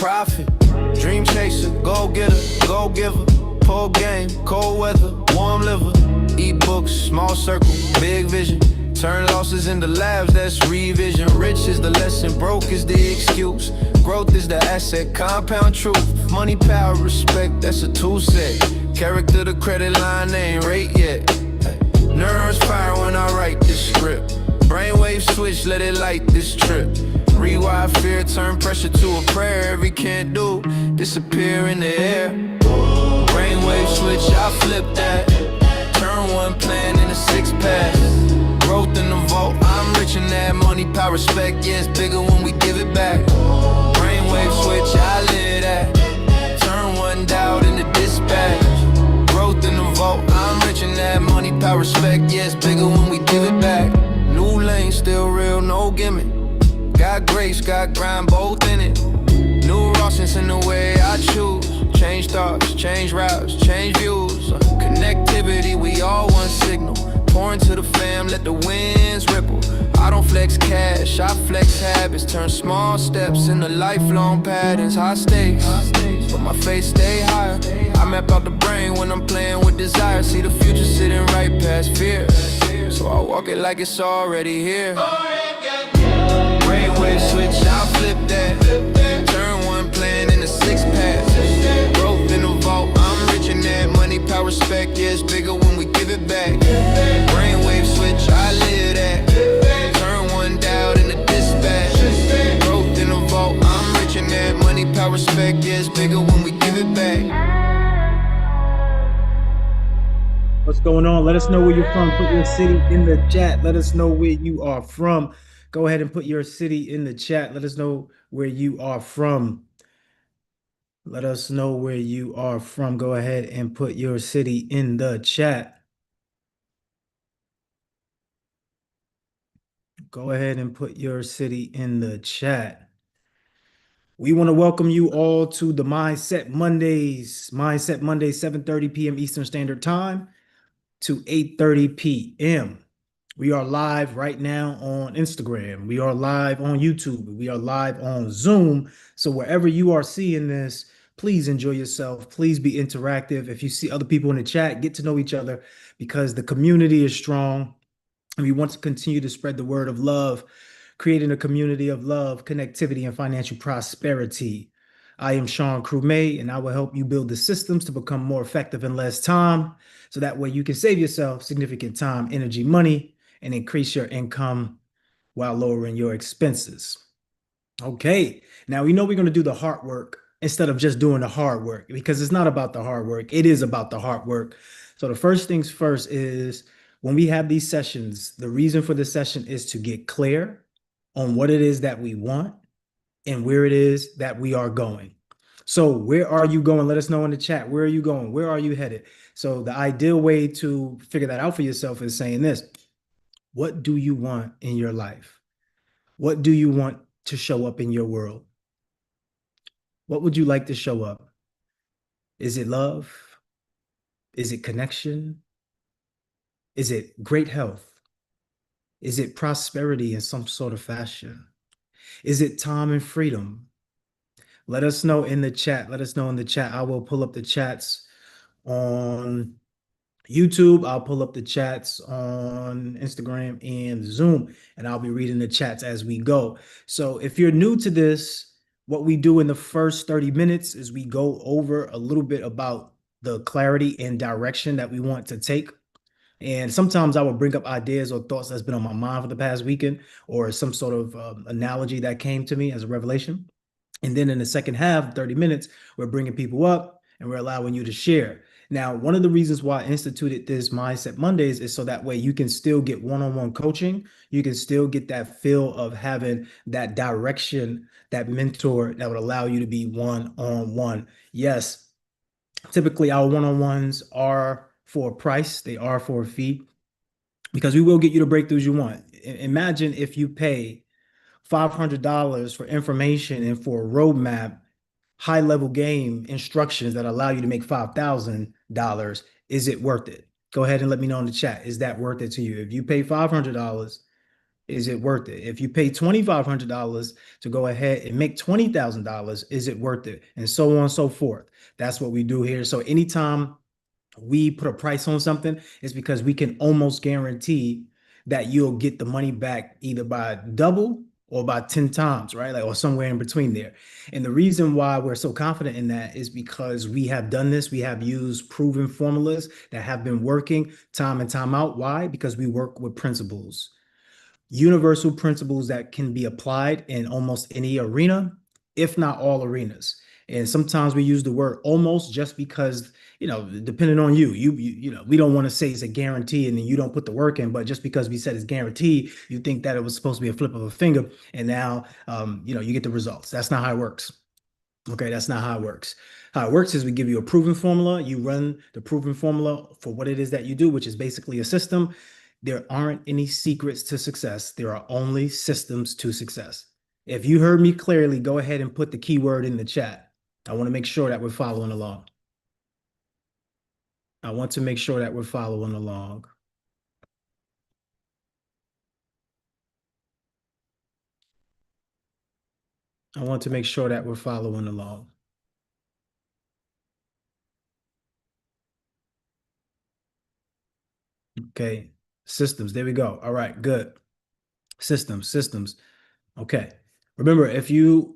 profit. Dream chaser, go getter, go giver. Pole game, cold weather, warm liver. Eat books, small circle, big vision. Turn losses into labs, that's revision. Rich is the lesson, broke is the excuse. Growth is the asset, compound truth. Money, power, respect, that's a tool set. Character, the credit line, they ain't rate yet. Neurons fire when I write this script. Brainwave switch, let it light this trip. Rewire fear, turn pressure to a prayer. Every can't do, disappear in the air. Brainwave switch, I flip that. Turn one plan into 6 pass. Growth in the vault, I'm rich in that. Money, power, respect, yeah, it's bigger when we give it back. Brainwave switch, I live that. Turn one doubt into dispatch. Growth in the vault, I'm rich in that. Money, power, respect, yeah, it's bigger when we give it back. New lane, still real, no gimmick. Got grace, got grind, both in it. New Rossins in the way I choose. Change thoughts, change routes, change views. Connectivity, we all one signal. Pour into the fam, let the winds ripple. I don't flex cash, I flex habits. Turn small steps into lifelong patterns. High stakes, but my face stay higher. I map out the brain when I'm playing with desire. See the future sitting right past fear. So I walk it like it's already here. Brainwave switch, I'll flip that. Turn one plan into 6 pass. Growth in the vault, I'm rich in that. Money, power, respect, yeah, it's bigger when we give it back. Brainwave switch, I live that. Turn one doubt into dispatch. Growth in the vault, I'm rich in that. Money, power, respect, yeah, it's bigger when we give it back. What's going on? Let us know where you're from. Put your city in the chat. Let us know where you are from. Go ahead and put your city in the chat. Let us know where you are from. Let us know where you are from. Go ahead and put your city in the chat. Go ahead and put your city in the chat. We want to welcome you all to the Mindset Mondays. Mindset Mondays, 7:30 p.m. Eastern Standard Time to 8:30 p.m. We are live right now on Instagram. We are live on YouTube. We are live on Zoom. So wherever you are seeing this, please enjoy yourself. Please be interactive. If you see other people in the chat, get to know each other because the community is strong. And we want to continue to spread the word of love, creating a community of love, connectivity, and financial prosperity. I am Sean Crumay, and I will help you build the systems to become more effective in less time. So that way you can save yourself significant time, energy, money, and increase your income while lowering your expenses. Okay, now we know we're going to do the hard work instead of just doing the hard work because it's not about the hard work. It is about the hard work. So the first things first is when we have these sessions, the reason for the session is to get clear on what it is that we want and where it is that we are going. So where are you going? Let us know in the chat. Where are you going? Where are you headed? So the ideal way to figure that out for yourself is saying this. What do you want in your life? What do you want to show up in your world? What would you like to show up? Is it love? Is it connection? Is it great health? Is it prosperity in some sort of fashion? Is it time and freedom? Let us know in the chat. Let us know in the chat. I will pull up the chats on YouTube. I'll pull up the chats on Instagram and Zoom, and I'll be reading the chats as we go. So if you're new to this, what we do in the first 30 minutes is we go over a little bit about the clarity and direction that we want to take. And sometimes I will bring up ideas or thoughts that's been on my mind for the past weekend or some sort of analogy that came to me as a revelation. And then in the second half, 30 minutes, we're bringing people up and we're allowing you to share. Now, one of the reasons why I instituted this Mindset Mondays is so that way you can still get one-on-one coaching. You can still get that feel of having that direction, that mentor that would allow you to be one-on-one. Yes, typically our one-on-ones are for a price. They are for a fee because we will get you the breakthroughs you want. Imagine if you pay $500 for information and for a roadmap, high-level game instructions that allow you to make $5,000. Is it worth it? Go ahead and let me know in the chat. Is that worth it to you? If you pay $500 Is it worth it? If you pay $2,500 to go ahead and make $20,000, is it worth it? And so on and so forth. That's what we do here. So anytime we put a price on something, it's because we can almost guarantee that you'll get the money back either by double or by 10 times, right? Like, or somewhere in between there. And the reason why we're so confident in that is because we have done this. We have used proven formulas that have been working time and time out. Why? Because we work with principles, universal principles that can be applied in almost any arena, if not all arenas. And sometimes we use the word almost just because, depending on you, we don't want to say it's a guarantee and then you don't put the work in, but just because we said it's guaranteed, you think that it was supposed to be a flip of a finger and now, you get the results. That's not how it works. Okay, that's not how it works. How it works is we give you a proven formula. You run the proven formula for what it is that you do, which is basically a system. There aren't any secrets to success. There are only systems to success. If you heard me clearly, go ahead and put the keyword in the chat. I want to make sure that we're following along. I want to make sure that we're following along. I want to make sure that we're following along. Okay, systems. There we go. All right, good. Systems. Okay. Remember, if you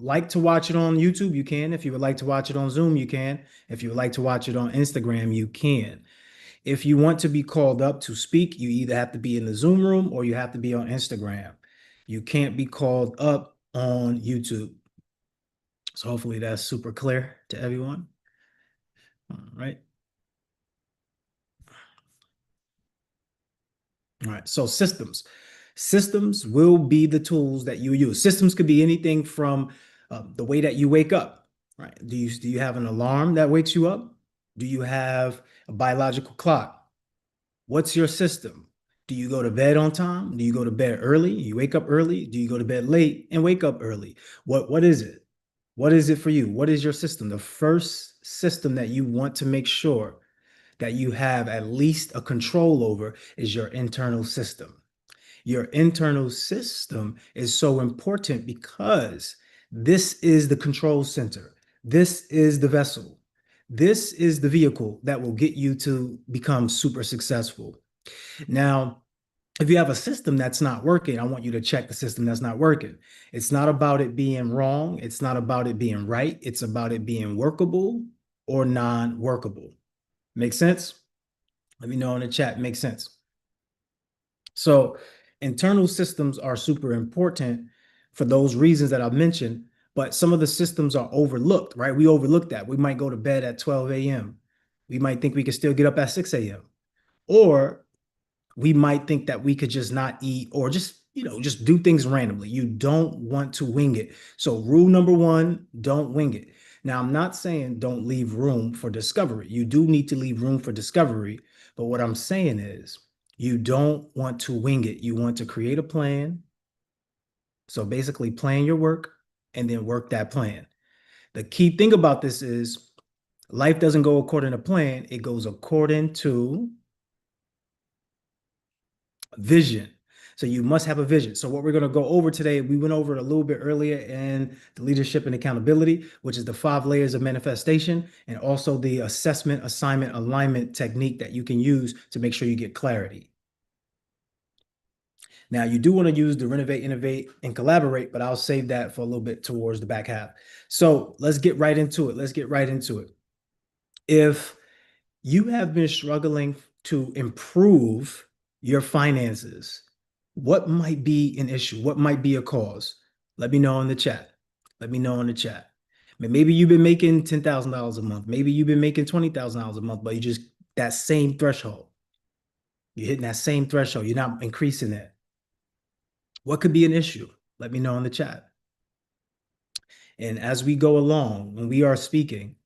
like to watch it on YouTube, you can. If you would like to watch it on Zoom, you can. If you would like to watch it on Instagram, you can. If you want to be called up to speak, you either have to be in the Zoom room or you have to be on Instagram. You can't be called up on YouTube. So hopefully that's super clear to everyone. All right. All right. So systems. Systems will be the tools that you use. Systems could be anything from the way that you wake up, right? Do you have an alarm that wakes you up? Do you have a biological clock? What's your system? Do you go to bed on time? Do you go to bed early? You wake up early? Do you go to bed late and wake up early? What is it? What is it for you? What is your system? The first system that you want to make sure that you have at least a control over is your internal system. Your internal system is so important because this is the control center. This is the vessel. This is the vehicle that will get you to become super successful. Now, if you have a system that's not working, I want you to check the system that's not working. It's not about it being wrong. It's not about it being right. It's about it being workable or non-workable. Make sense? Let me know in the chat. Makes sense. So internal systems are super important for those reasons that I've mentioned, but some of the systems are overlooked, right? We overlook that. We might go to bed at 12 a.m. We might think we can still get up at 6 a.m. Or we might think that we could just not eat or just do things randomly. You don't want to wing it. So rule number one, don't wing it. Now, I'm not saying don't leave room for discovery. You do need to leave room for discovery. But what I'm saying is you don't want to wing it. You want to create a plan. So basically plan your work and then work that plan. The key thing about this is life doesn't go according to plan. It goes according to vision. So you must have a vision. So what we're going to go over today, we went over it a little bit earlier in the leadership and accountability, which is the 5 layers of manifestation, and also the assessment, assignment, alignment technique that you can use to make sure you get clarity. Now, you do want to use the renovate, innovate, and collaborate, but I'll save that for a little bit towards the back half. So let's get right into it. Let's get right into it. If you have been struggling to improve your finances, what might be an issue? What might be a cause? Let me know in the chat. Let me know in the chat. Maybe you've been making $10,000 a month. Maybe you've been making $20,000 a month, but you just that same threshold. You're hitting that same threshold. You're not increasing it. What could be an issue? Let me know in the chat. And as we go along, when we are speaking,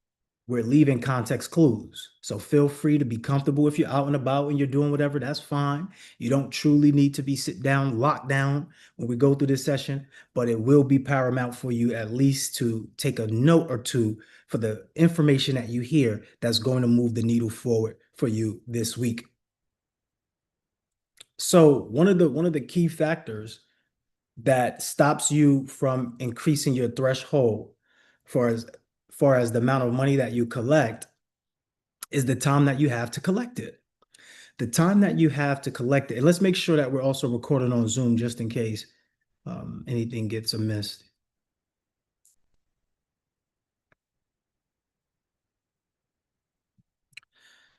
we're leaving context clues. So feel free to be comfortable if you're out and about and you're doing whatever, that's fine. You don't truly need to be locked down when we go through this session, but it will be paramount for you at least to take a note or two for the information that you hear that's going to move the needle forward for you this week. So one of the key factors that stops you from increasing your threshold for as far as the amount of money that you collect is the time that you have to collect it. The time that you have to collect it. And let's make sure that we're also recording on Zoom just in case anything gets amiss.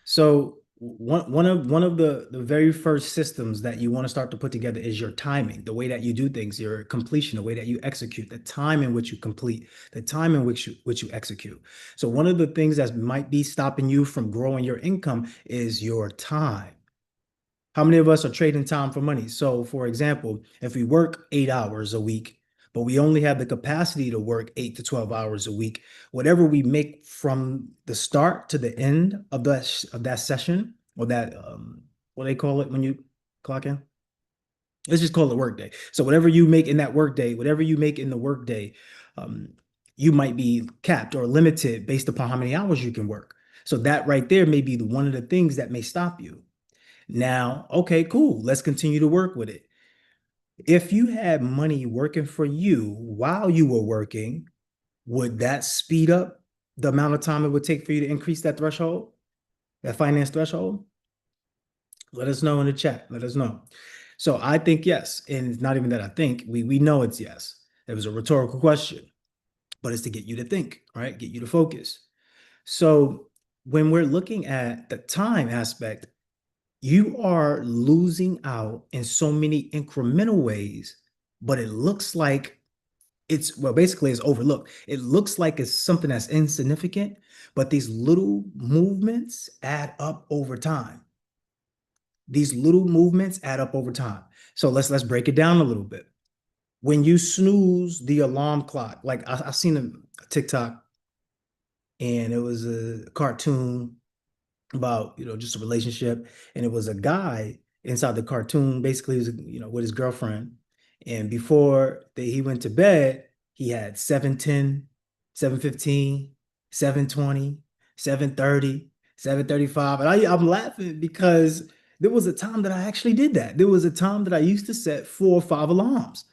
So one of the very first systems that you want to start to put together is your timing, the way that you do things, your completion, the way that you execute, the time in which you complete, the time in which you execute. So one of the things that might be stopping you from growing your income is your time. How many of us are trading time for money? So, for example, if we work 8 hours a week, but we only have the capacity to work 8 to 12 hours a week, whatever we make from the start to the end of that session or that what do they call it when you clock in? Let's just call it work day. So whatever you make in that work day, whatever you make in the work day, um, you might be capped or limited based upon how many hours you can work. So that right there may be one of the things that may stop you. Now, okay, cool. Let's continue to work with it. If you had money working for you while you were working, would that speed up the amount of time it would take for you to increase that threshold, that finance threshold? Let us know in the chat. Let us know. So I think yes. And it's not even that I think, we know it's yes. It was a rhetorical question, but it's to get you to think, right? Get you to focus. So when we're looking at the time aspect, you are losing out in so many incremental ways, but it looks like basically it's overlooked. It looks like it's something that's insignificant, but these little movements add up over time. These little movements add up over time. So let's break it down a little bit. When you snooze the alarm clock, like I seen a TikTok and it was a cartoon about just a relationship, and it was a guy inside the cartoon basically was with his girlfriend, and before he went to bed he had 7:10, 7:15, 7:20, 7:30, 7:35, and I'm laughing because there was a time that I actually did that. There was a time that I used to set 4 or 5 alarms,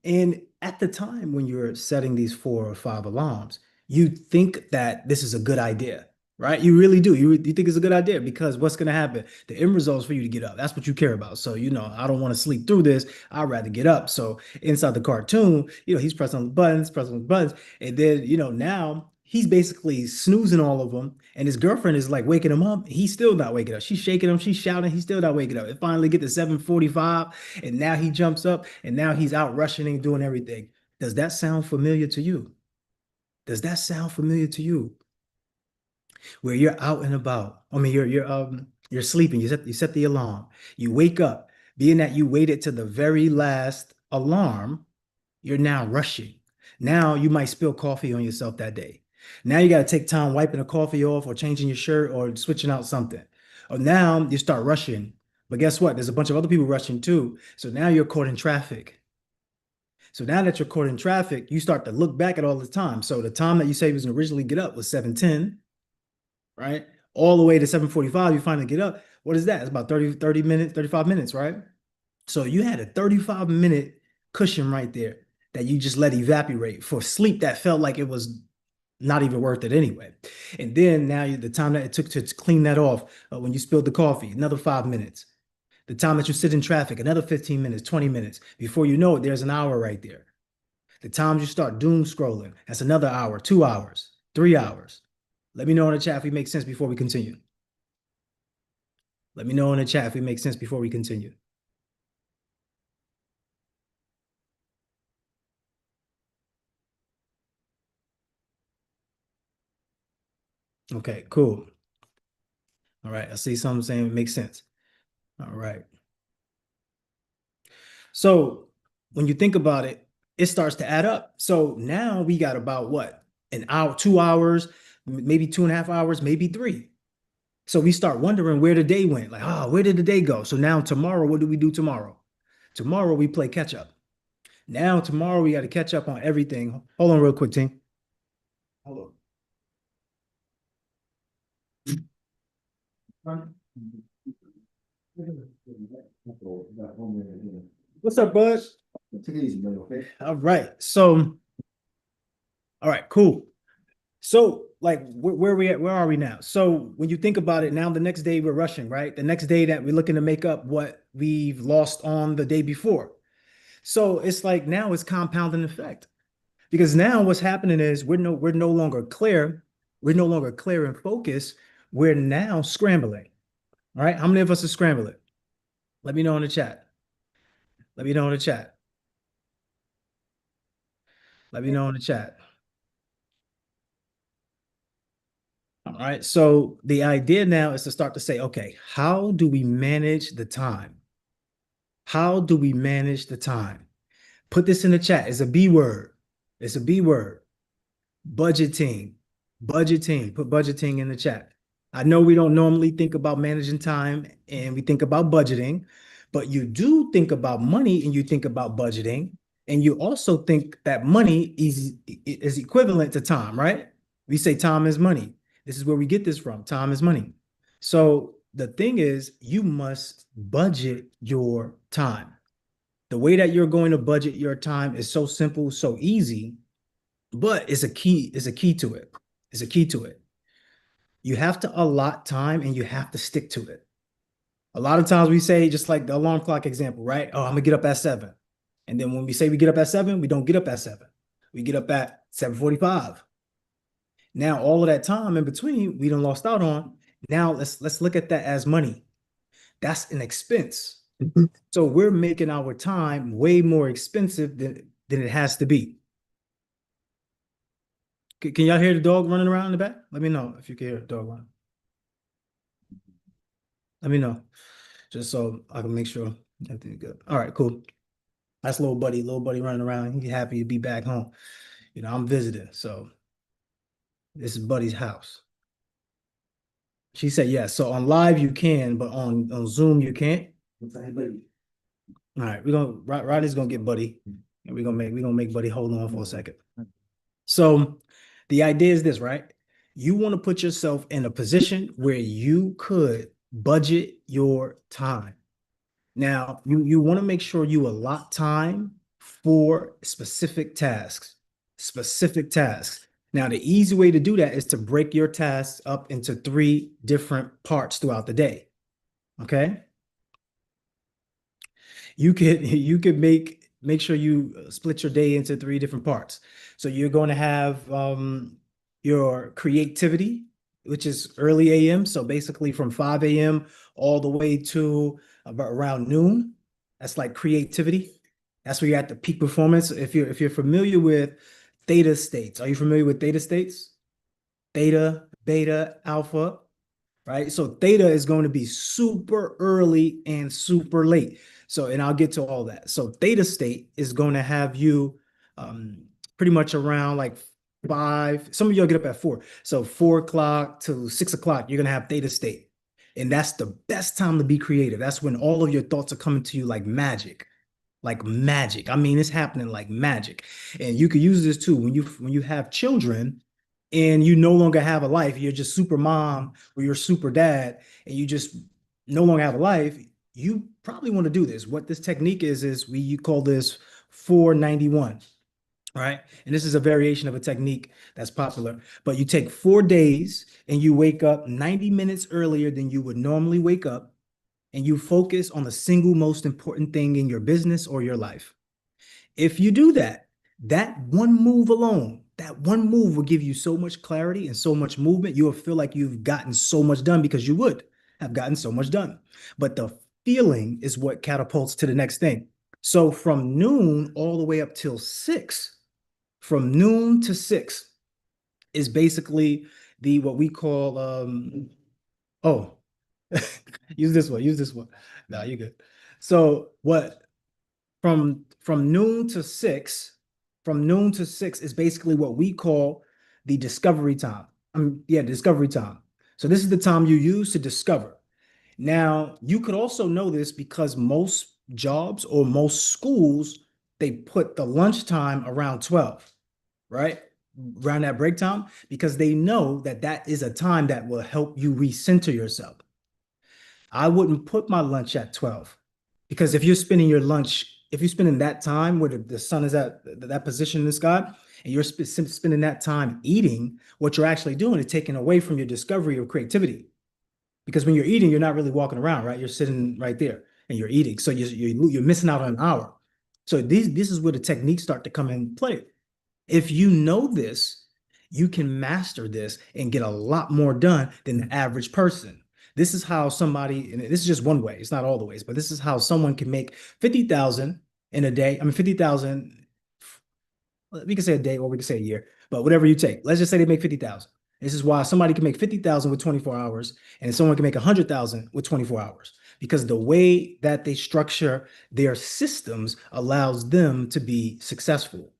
and at the time when you're setting these 4 or 5 alarms, you think that this is a good idea, right? You really do. You think it's a good idea because what's going to happen? The end result is for you to get up. That's what you care about. So, I don't want to sleep through this. I'd rather get up. So inside the cartoon, he's pressing on the buttons. And then, now he's basically snoozing all of them. And his girlfriend is like waking him up. He's still not waking up. She's shaking him. She's shouting. He's still not waking up. It finally get to 7:45. And now he jumps up and now he's out rushing and doing everything. Does that sound familiar to you? Does that sound familiar to you? Where you're out and about. I mean, you're sleeping. You set the alarm. You wake up. Being that you waited to the very last alarm, you're now rushing. Now you might spill coffee on yourself that day. Now you got to take time wiping the coffee off or changing your shirt or switching out something. Or now you start rushing. But guess what? There's a bunch of other people rushing too. So now you're caught in traffic. So now that you're caught in traffic, you start to look back at all the time. So the time that you say was originally get up was 7:10, right? All the way to 7:45, you finally get up. What is that? It's about 30 minutes, 35 minutes, right? So you had a 35-minute cushion right there that you just let evaporate for sleep that felt like it was not even worth it anyway. And then now the time that it took to clean that off when you spilled the coffee, another 5 minutes. The time that you sit in traffic, another 15 minutes, 20 minutes. Before you know it, there's an hour right there. The times you start doom scrolling, that's another hour, 2 hours, 3 hours. Let me know in the chat if it makes sense before we continue. Let me know in the chat if it makes sense before we continue. Okay, cool. All right, I see something saying it makes sense. All right. So when you think about it, it starts to add up. So now we got about what? An hour, 2 hours, maybe 2.5 hours, maybe 3. So we start wondering where the day went. Like, where did the day go? So now tomorrow, what do we do tomorrow? Tomorrow we play catch up. Now tomorrow we got to catch up on everything. Hold on real quick, team. Hold on. What's up, bud? Take it easy, man, okay? All right. So, all right, cool. So, like, where we at? Where are we now? So, when you think about it, now the next day we're rushing, right? The next day that we're looking to make up what we've lost on the day before. So it's like now it's compounding effect because now what's happening is we're no longer clear. We're no longer clear and focused. We're now scrambling. All right. How many of us are scrambling? Let me know in the chat. Let me know in the chat. Let me know in the chat. All right. So the idea now is to start to say, okay, how do we manage the time? How do we manage the time? Put this in the chat. It's a B word. It's a B word. Budgeting. Budgeting. Put budgeting in the chat. I know we don't normally think about managing time and we think about budgeting, but you do think about money and you think about budgeting. And you also think that money is equivalent to time, right? We say time is money. This is where we get this from. Time is money. So the thing is, you must budget your time. The way that you're going to budget your time is so simple, so easy, but it's a key to it. It's a key to it. You have to allot time and you have to stick to it. A lot of times we say, just like the alarm clock example, right? Oh, I'm gonna get up at 7. And then when we say we get up at 7, we don't get up at 7. We get up at 7:45. Now, all of that time in between, we done lost out on. Now let's look at that as money. That's an expense. So we're making our time way more expensive than it has to be. Can y'all hear the dog running around in the back? Let me know if you can hear the dog running. Let me know, just so I can make sure everything's good. All right, cool. That's little buddy running around. He's happy to be back home. You know, I'm visiting, so this is Buddy's house. She said yes. So on live you can, but on Zoom you can't. All right, Rodney's gonna get Buddy, and we're gonna make Buddy hold on for a second. So the idea is this, right? You want to put yourself in a position where you could budget your time. Now, you want to make sure you allot time for specific tasks. Specific tasks. Now, the easy way to do that is to break your tasks up into 3 different parts throughout the day. Okay? You could make sure you split your day into 3 different parts. So you're going to have your creativity, which is early AM. So basically from 5 AM all the way to about around noon. That's like creativity. That's where you're at the peak performance. If you're familiar with theta states, are you familiar with theta states? Theta, beta, alpha, right? So theta is going to be super early and super late. So, and I'll get to all that. So theta state is going to have you pretty much around like 5. Some of y'all get up at 4. So 4 o'clock to 6 o'clock, you're going to have theta state. And that's the best time to be creative. That's when all of your thoughts are coming to you like magic. Like magic. I mean, it's happening like magic. And you could use this too when you have children and you no longer have a life. You're just super mom or you're super dad and you just no longer have a life. You probably want to do this. What this technique is you call this 491. All right. And this is a variation of a technique that's popular. But you take 4 days and you wake up 90 minutes earlier than you would normally wake up. And you focus on the single most important thing in your business or your life. If you do that, that one move alone, that one move will give you so much clarity and so much movement. You will feel like you've gotten so much done because you would have gotten so much done. But the feeling is what catapults to the next thing. So from noon all the way up till 6, from noon to 6 is basically what we call, use this one. No, you're good. So from noon to 6, is basically what we call the discovery time. Discovery time. So this is the time you use to discover. Now, you could also know this because most jobs or most schools, they put the lunchtime around 12, right? Around that break time, because they know that that is a time that will help you recenter yourself. I wouldn't put my lunch at 12. Because if you're spending your lunch, if you're spending that time where the sun is at that position in the sky, and you're spending that time eating, what you're actually doing is taking away from your discovery of creativity. Because when you're eating, you're not really walking around, right? You're sitting right there and you're eating. So you're missing out on an hour. So this is where the techniques start to come in play. If you know this, you can master this and get a lot more done than the average person. This is how somebody, and this is just one way, it's not all the ways, but this is how someone can make 50,000 in a day. I mean, 50,000, we can say a day or we can say a year, but whatever you take. Let's just say they make 50,000. This is why somebody can make 50,000 with 24 hours and someone can make 100,000 with 24 hours, because the way that they structure their systems allows them to be successful.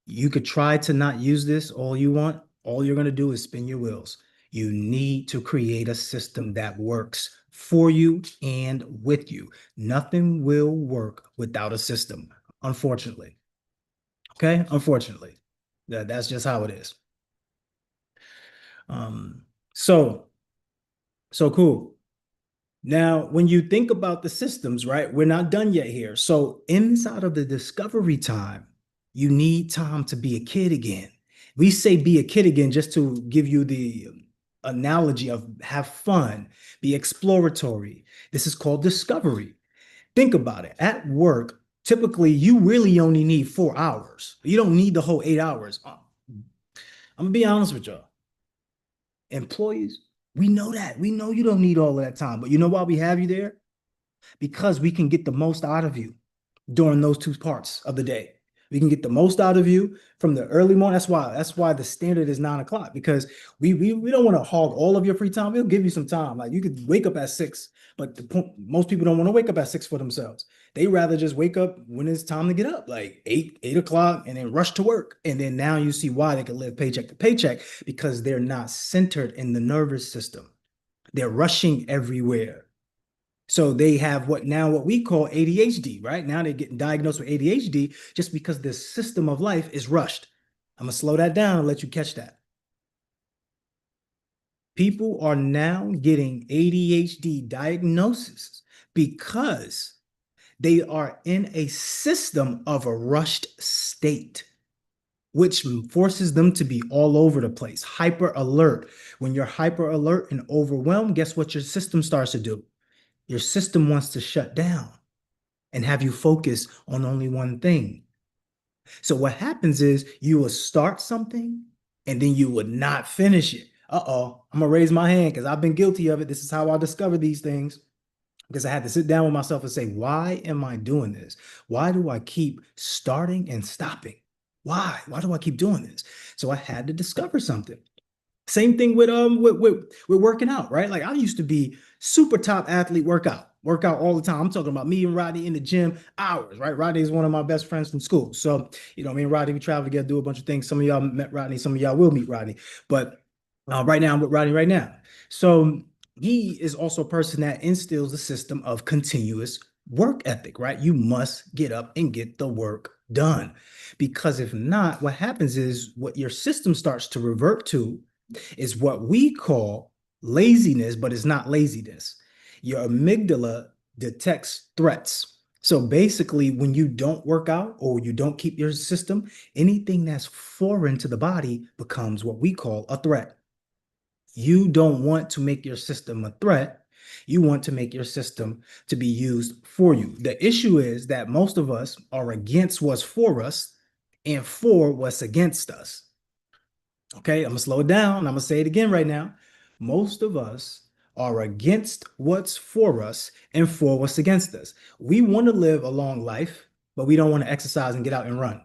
You could try to not use this all you want. All you're going to do is spin your wheels. You need to create a system that works for you and with you. Nothing will work without a system, unfortunately. Okay, unfortunately, that's just how it is. So cool. Now, when you think about the systems, right, we're not done yet here. So inside of the discovery time, you need time to be a kid again. We say be a kid again just to give you the analogy of have fun, be exploratory. This is called discovery. Think about it. At work, typically you really only need 4 hours. You don't need the whole 8 hours. I'm gonna be honest with y'all. Employees, we know that. We know you don't need all of that time, but you know why we have you there? Because we can get the most out of you during those 2 parts of the day. We can get the most out of you from the early morning. That's why the standard is 9 o'clock, because we don't want to hog all of your free time. We'll give you some time. Like you could wake up at 6, but most people don't want to wake up at 6 for themselves. They rather just wake up when it's time to get up, like 8 o'clock, and then rush to work. And then now you see why they can live paycheck to paycheck, because they're not centered in the nervous system. They're rushing everywhere. So they have what we call ADHD, right? Now they're getting diagnosed with ADHD just because the system of life is rushed. I'm gonna slow that down and let you catch that. People are now getting ADHD diagnoses because they are in a system of a rushed state, which forces them to be all over the place, hyper alert. When you're hyper alert and overwhelmed, guess what your system starts to do? Your system wants to shut down and have you focus on only one thing. So what happens is you will start something and then you would not finish it. Uh-oh, I'm gonna raise my hand because I've been guilty of it. This is how I discovered these things, because I had to sit down with myself and say, why am I doing this? Why do I keep starting and stopping? Why? Why do I keep doing this? So I had to discover something. Same thing with working out, right? Like I used to be super top athlete, work out all the time. I'm talking about me and Rodney in the gym hours, right? Rodney is one of my best friends from school. So, me and Rodney, we travel together, do a bunch of things. Some of y'all met Rodney, some of y'all will meet Rodney. But right now I'm with Rodney right now. So he is also a person that instills a system of continuous work ethic, right? You must get up and get the work done. Because if not, what happens is what your system starts to revert to is what we call laziness, but it's not laziness. Your amygdala detects threats. So basically, when you don't work out or you don't keep your system, anything that's foreign to the body becomes what we call a threat. You don't want to make your system a threat. You want to make your system to be used for you. The issue is that most of us are against what's for us and for what's against us. Okay, I'm gonna slow it down. I'm gonna say it again right now. Most of us are against what's for us and for what's against us. We want to live a long life, but we don't want to exercise and get out and run.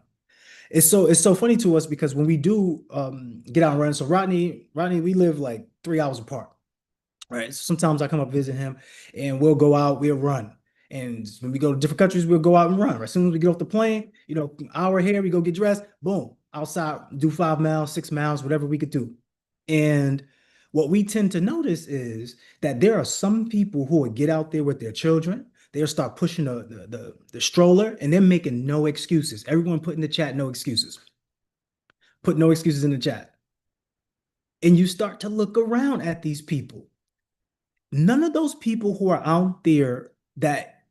It's so funny to us because when we do get out and run, so Rodney, we live like 3 hours apart, right? So sometimes I come up visit him and we'll go out, we'll run. And when we go to different countries, we'll go out and run. Right? As soon as we get off the plane, hour here, we go get dressed, boom, outside, do 5 miles, 6 miles, whatever we could do. And what we tend to notice is that there are some people who would get out there with their children. They'll start pushing the stroller and they're making no excuses. Everyone put in the chat, no excuses. Put no excuses in the chat. And you start to look around at these people. None of those people who are out there that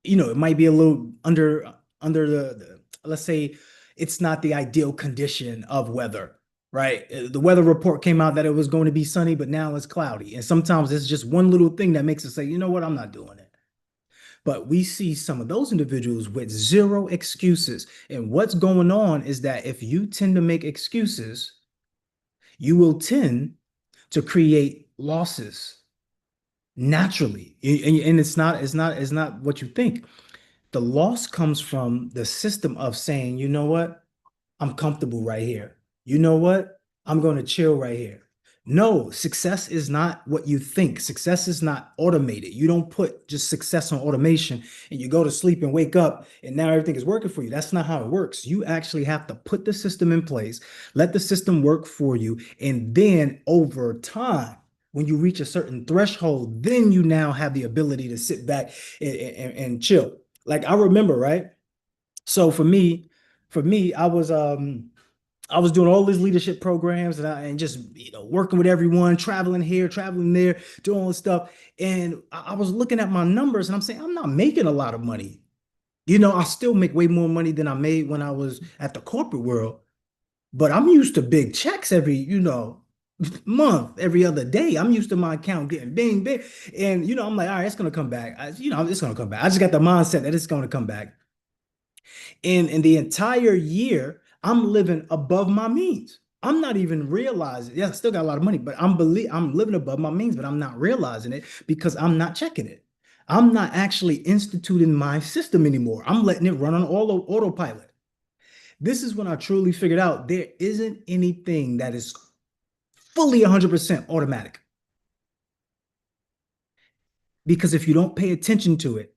it might be a little under the let's say it's not the ideal condition of weather, right? The weather report came out that it was going to be sunny, but now it's cloudy. And sometimes it's just one little thing that makes us say, you know what, I'm not doing it. But we see some of those individuals with zero excuses. And what's going on is that if you tend to make excuses, you will tend to create losses naturally. And it's not what you think. The loss comes from the system of saying, you know what? I'm comfortable right here. You know what? I'm going to chill right here. No, success is not what you think. Success is not automated. You don't put just success on automation and you go to sleep and wake up and now everything is working for you. That's not how it works. You actually have to put the system in place, let the system work for you. And then over time, when you reach a certain threshold, then you now have the ability to sit back and chill. Like I remember, right? So for me, I was doing all these leadership programs and just working with everyone, traveling here, traveling there, doing all this stuff. And I was looking at my numbers and I'm saying, I'm not making a lot of money. I still make way more money than I made when I was at the corporate world, but I'm used to big checks every, month, every other day. I'm used to my account getting bing, bing. And, I'm like, all right, it's going to come back. It's going to come back. I just got the mindset that it's going to come back. And in the entire year, I'm living above my means. I'm not even realizing, yeah, I still got a lot of money, but I'm living above my means, but I'm not realizing it because I'm not checking it. I'm not actually instituting my system anymore. I'm letting it run on autopilot. This is when I truly figured out there isn't anything that is fully 100% automatic. Because if you don't pay attention to it,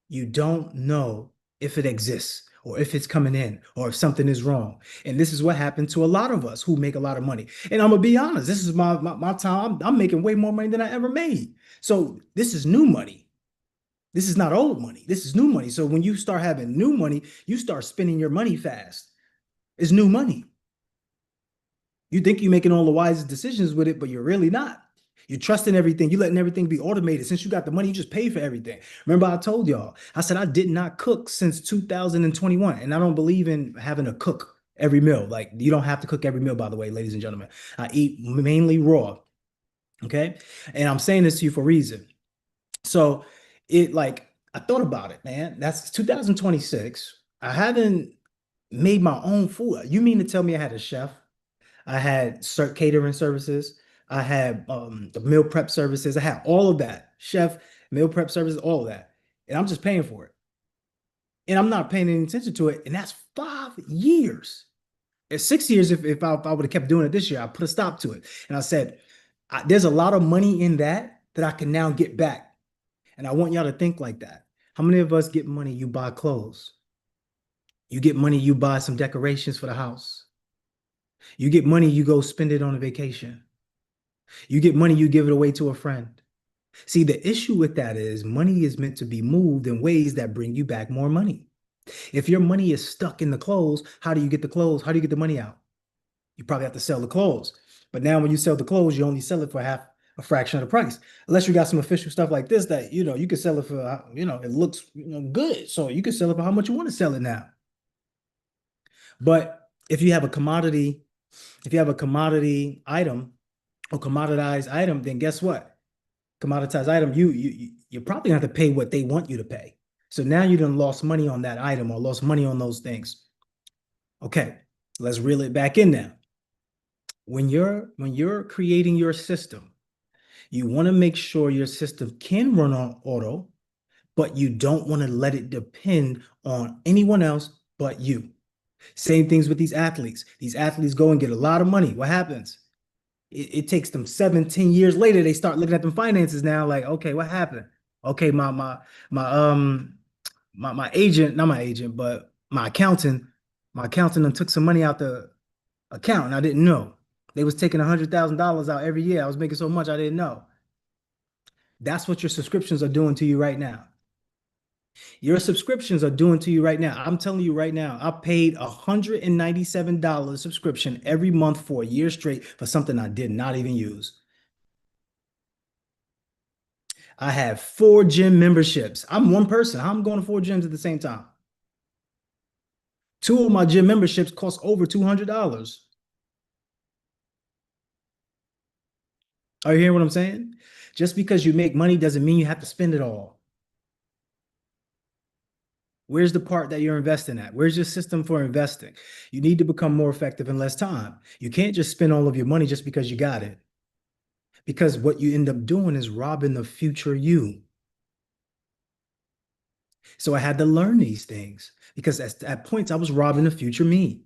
you don't know if it exists or if it's coming in or if something is wrong. And this is what happened to a lot of us who make a lot of money. And I'm gonna be honest, this is my time. I'm making way more money than I ever made. So this is new money. This is not old money. This is new money. So when you start having new money, you start spending your money fast. It's new money. You think you're making all the wisest decisions with it, but you're really not. You're trusting everything. You're letting everything be automated. Since you got the money, you just pay for everything. Remember, I told y'all, I said I did not cook since 2021. And I don't believe in having to cook every meal. Like, you don't have to cook every meal, by the way, ladies and gentlemen. I eat mainly raw. Okay. And I'm saying this to you for a reason. So I thought about it, man. That's 2026. I haven't made my own food. You mean to tell me I had a chef? I had catering services. I had the meal prep services. I had all of that. Chef, meal prep services, all of that. And I'm just paying for it. And I'm not paying any attention to it. And that's 5 years. It's 6 years if I would have kept doing it this year. I put a stop to it. And I said, there's a lot of money in that I can now get back. And I want y'all to think like that. How many of us get money, you buy clothes? You get money, you buy some decorations for the house. You get money, you go spend it on a vacation. You get money, you give it away to a friend. See, the issue with that is money is meant to be moved in ways that bring you back more money. If your money is stuck in the clothes, how do you get the clothes? How do you get the money out? You probably have to sell the clothes. But now when you sell the clothes, you only sell it for a fraction of the price. Unless you got some official stuff like this that, you can sell it for, it looks good. So you can sell it for how much you want to sell it now. But if you have a commodity item or commoditized item, then guess what? Commoditized item, you're probably gonna have to pay what they want you to pay. So now you done lost money on that item or lost money on those things. Okay, let's reel it back in now. When you're creating your system, you want to make sure your system can run on auto, but you don't want to let it depend on anyone else but you. Same things with these athletes. These athletes go and get a lot of money. What happens? It takes them 17 years later, they start looking at them finances now, like, okay, what happened? Okay, my agent, not my agent, but my accountant done took some money out the account and I didn't know. They was taking $100,000 out every year. I was making so much I didn't know. That's what your subscriptions are doing to you right now. Your subscriptions are doing to you right now. I'm telling you right now, I paid $197 subscription every month for a year straight for something I did not even use. I have 4 gym memberships. I'm one person. I'm going to 4 gyms at the same time. 2 of my gym memberships cost over $200. Are you hearing what I'm saying? Just because you make money doesn't mean you have to spend it all. Where's the part that you're investing at? Where's your system for investing? You need to become more effective in less time. You can't just spend all of your money just because you got it. Because what you end up doing is robbing the future you. So I had to learn these things because at points I was robbing the future me.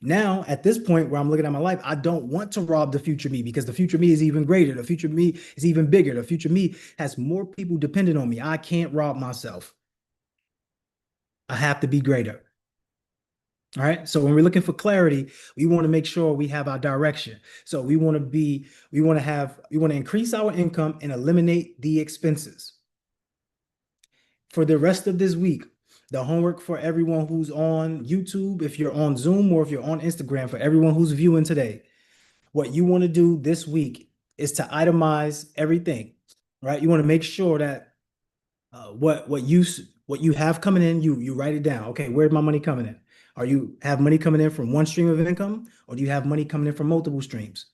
Now, at this point where I'm looking at my life, I don't want to rob the future me because the future me is even greater. The future me is even bigger. The future me has more people dependent on me. I can't rob myself. I have to be greater. All right. So when we're looking for clarity, we want to make sure we have our direction. So we want to increase our income and eliminate the expenses. For the rest of this week, the homework for everyone who's on YouTube, if you're on Zoom or if you're on Instagram, for everyone who's viewing today, what you want to do this week is to itemize everything, right? You want to make sure that what you have coming in, you write it down. Okay, where's my money coming in? Are you have money coming in from one stream of income, or do you have money coming in from multiple streams?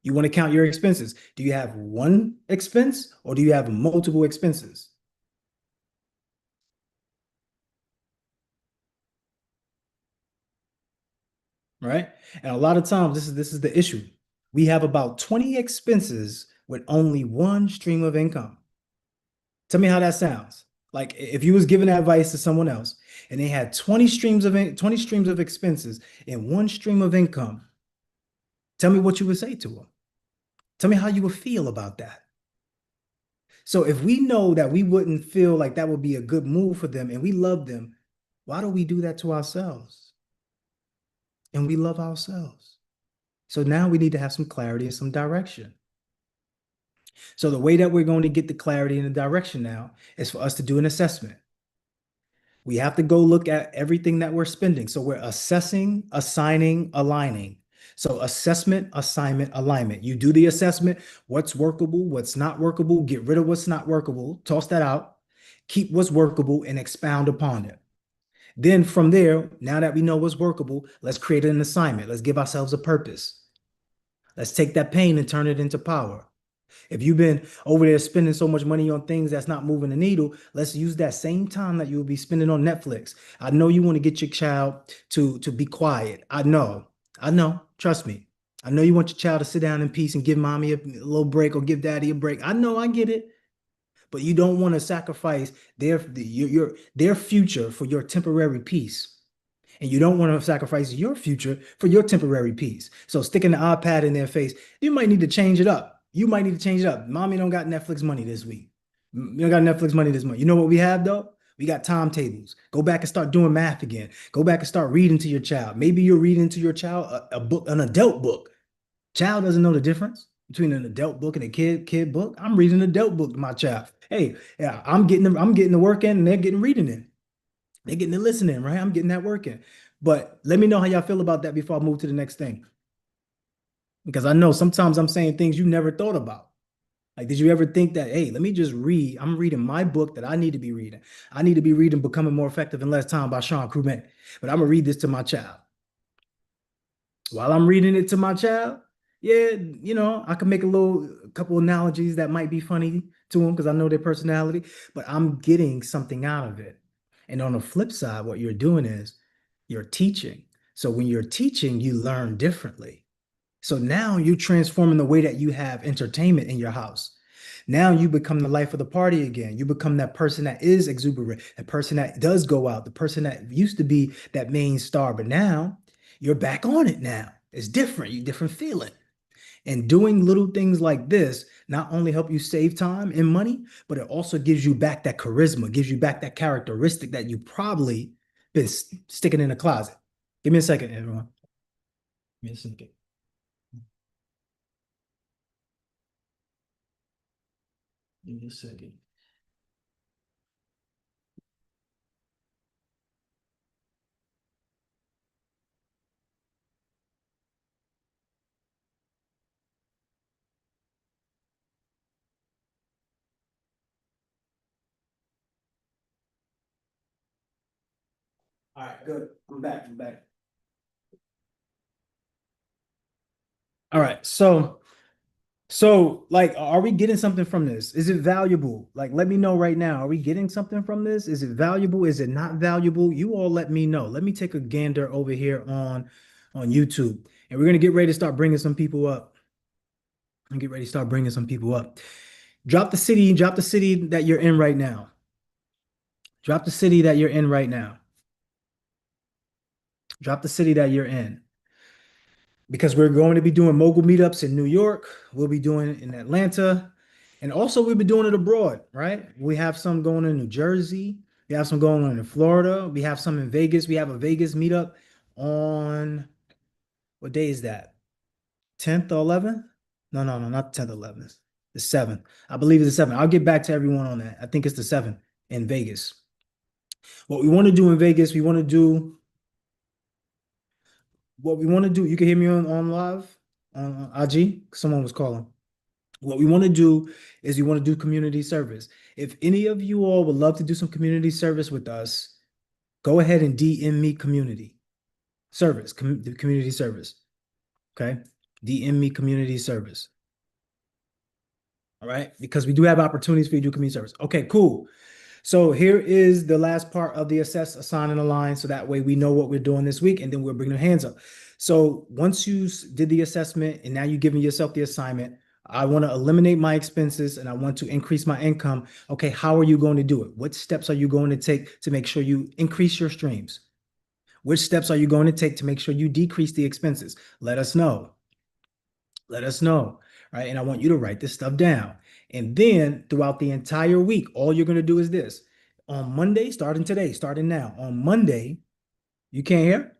You want to count your expenses. Do you have one expense or do you have multiple expenses? Right? And a lot of times this is the issue. We have about 20 expenses with only one stream of income. Tell me how that sounds. Like if you was giving advice to someone else and they had 20 streams of expenses and one stream of income, tell me what you would say to them. Tell me how you would feel about that. So if we know that we wouldn't feel like that would be a good move for them and we love them, why do we do that to ourselves? And we love ourselves. So now we need to have some clarity and some direction. So the way that we're going to get the clarity and the direction now is for us to do an assessment. We have to go look at everything that we're spending. So we're assessing, assigning, aligning. So assessment, assignment, alignment. You do the assessment, what's workable, what's not workable, get rid of what's not workable, toss that out, keep what's workable and expound upon it. Then from there, now that we know what's workable, let's create an assignment. Let's give ourselves a purpose. Let's take that pain and turn it into power. If you've been over there spending so much money on things that's not moving the needle, let's use that same time that you'll be spending on Netflix. I know you want to get your child to be quiet. I know, trust me. I know you want your child to sit down in peace and give mommy a little break or give daddy a break. I know, I get it. But you don't want to sacrifice their future for your temporary peace. And you don't want to sacrifice your future for your temporary peace. So sticking the iPad in their face, you might need to change it up. You might need to change it up. Mommy don't got Netflix money this week. You don't got Netflix money this month. You know what we have though? We got timetables. Go back and start doing math again. Go back and start reading to your child. Maybe you're reading to your child a book, an adult book. Child doesn't know the difference between an adult book and a kid book. I'm reading an adult book to my child. Hey, yeah, I'm getting the work in and they're getting reading in. They're getting the listening, right? I'm getting that work in. But let me know how y'all feel about that before I move to the next thing. Because I know sometimes I'm saying things you never thought about. Like, did you ever think that, hey, let me just read? I'm reading my book that I need to be reading. I need to be reading Becoming More Effective in Less Time by Sean Crumett. But I'm going to read this to my child. While I'm reading it to my child, yeah, I can make a couple analogies that might be funny to them because I know their personality, but I'm getting something out of it. And on the flip side, what you're doing is you're teaching. So when you're teaching, you learn differently. So now you're transforming the way that you have entertainment in your house. Now you become the life of the party again. You become that person that is exuberant, the person that does go out, the person that used to be that main star, but now you're back on it now. It's different, you different feeling. And doing little things like this not only help you save time and money, but it also gives you back that charisma, gives you back that characteristic that you probably been sticking in a closet. Give me a second, everyone. Give me a second. Give me a second. All right, good. I'm back. All right, so like, are we getting something from this? Is it valuable? Like, let me know right now. Are we getting something from this? Is it valuable? Is it not valuable? You all let me know. Let me take a gander over here on YouTube, and we're gonna get ready to start bringing some people up. And get ready to start bringing some people up. Drop the city that you're in right now. Drop the city that you're in right now. Drop the city that you're in. Because we're going to be doing mogul meetups in New York. We'll be doing it in Atlanta. And also we'll be doing it abroad, right? We have some going in New Jersey. We have some going on in Florida. We have some in Vegas. We have a Vegas meetup on, what day is that? 10th or 11th? No, not 10th or 11th. The 7th. I believe it's the 7th. I'll get back to everyone on that. I think it's the 7th in Vegas. What we want to do in Vegas, we want to do you can hear me on live on IG. Someone was calling. What we want to do is we want to do community service. If any of you all would love to do some community service with us, go ahead and DM me community service, community service. Okay. DM me community service. All right. Because we do have opportunities for you to do community service. Okay, cool. So here is the last part of the assess, assign, and align. So that way we know what we're doing this week, and then we'll bring our hands up. So once you did the assessment and now you're giving yourself the assignment, I want to eliminate my expenses and I want to increase my income. Okay, how are you going to do it? What steps are you going to take to make sure you increase your streams? Which steps are you going to take to make sure you decrease the expenses? Let us know. Let us know, right? And I want you to write this stuff down. And then throughout the entire week, all you're going to do is this. On Monday, starting now, on Monday, you can't hear?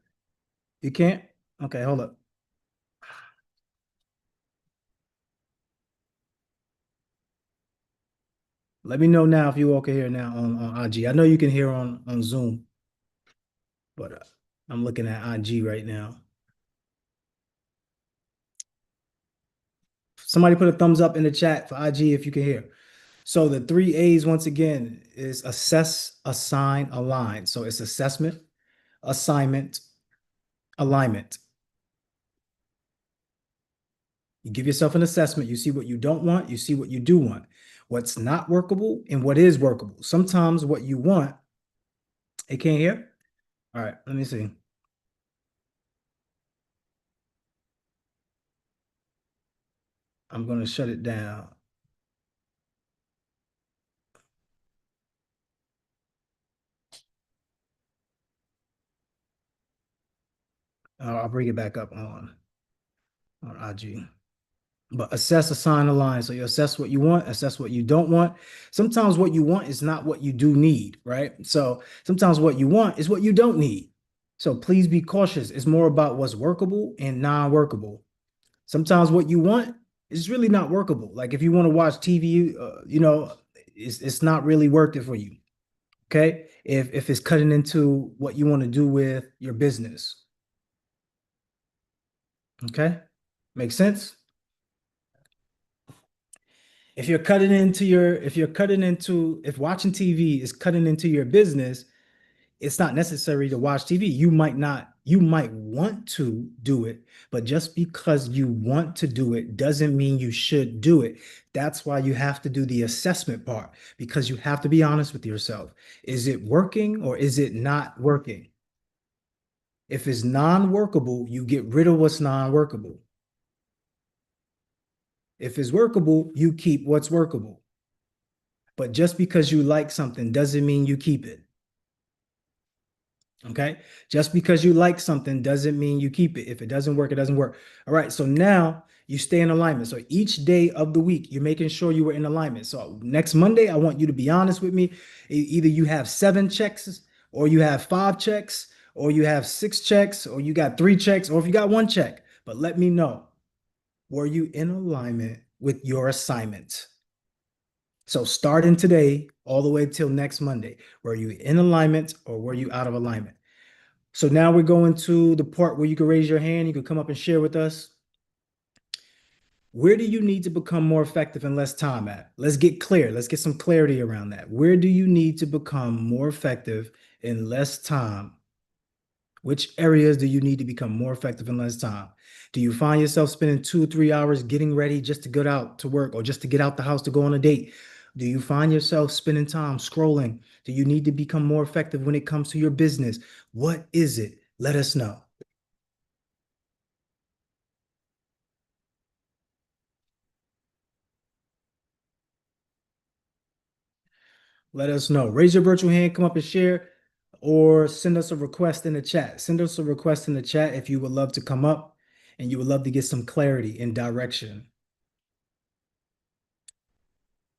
You can't? Okay, hold up. Let me know now if you all can hear now on IG. I know you can hear on Zoom, but I'm looking at IG right now. Somebody put a thumbs up in the chat for IG if you can hear. So the 3 A's, once again, is assess, assign, align. So it's assessment, assignment, alignment. You give yourself an assessment. You see what you don't want. You see what you do want. What's not workable and what is workable. Sometimes what you want, it can't hear? All right, let me see. I'm going to shut it down. I'll bring it back up on IG. But assess, assign, align. So you assess what you want, assess what you don't want. Sometimes what you want is not what you do need, right? So sometimes what you want is what you don't need. So please be cautious. It's more about what's workable and non-workable. Sometimes what you want is really not workable. Like if you want to watch TV, it's not really worth it for you. Okay. If it's cutting into what you want to do with your business. Okay. Makes sense? If watching TV is cutting into your business, it's not necessary to watch TV. You might want to do it, but just because you want to do it doesn't mean you should do it. That's why you have to do the assessment part, because you have to be honest with yourself. Is it working or is it not working? If it's non-workable, you get rid of what's non-workable. If it's workable, you keep what's workable. But just because you like something doesn't mean you keep it. Okay? Just because you like something doesn't mean you keep it. If it doesn't work, it doesn't work. All right, so now you stay in alignment. So each day of the week, you're making sure you were in alignment. So next Monday, I want you to be honest with me. Either you have 7 checks, or you have 5 checks, or you have 6 checks, or you got 3 checks, or if you got 1 check. But let me know. Were you in alignment with your assignment? So starting today, all the way till next Monday, were you in alignment or were you out of alignment? So now we're going to the part where you can raise your hand. You can come up and share with us. Where do you need to become more effective in less time at? Let's get clear. Let's get some clarity around that. Where do you need to become more effective in less time Which areas do you need to become more effective in less time? Do you find yourself spending 2 or 3 hours getting ready just to get out to work or just to get out the house to go on a date? Do you find yourself spending time scrolling? Do you need to become more effective when it comes to your business? What is it? Let us know. Let us know. Raise your virtual hand, come up and share, or send us a request in the chat. Send us a request in the chat if you would love to come up and you would love to get some clarity and direction.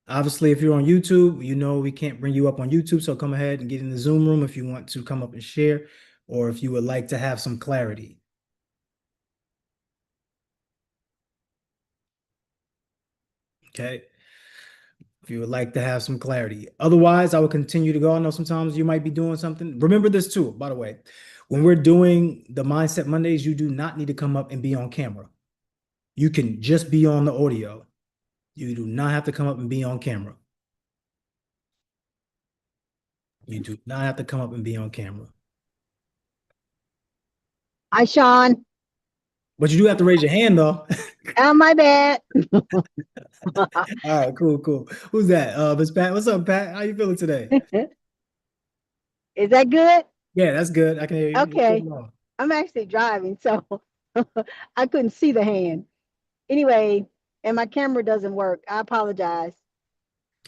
Obviously, if you're on YouTube, you know we can't bring you up on YouTube, so come ahead and get in the Zoom room if you want to come up and share, or if you would like to have some clarity. Okay. If you would like to have some clarity. Otherwise, I will continue to go. I know sometimes you might be doing something. Remember this too, by the way. When we're doing the Mindset Mondays, you do not need to come up and be on camera. You can just be on the audio. You do not have to come up and be on camera. You do not have to come up and be on camera. Hi, Sean. But you do have to raise your hand though. Oh, my bad. All right, cool. Who's that? Miss Pat. What's up, Pat? How you feeling today? Is that good? Yeah, that's good. I can hear you. Okay. I'm actually driving, so I couldn't see the hand. Anyway, and my camera doesn't work. I apologize.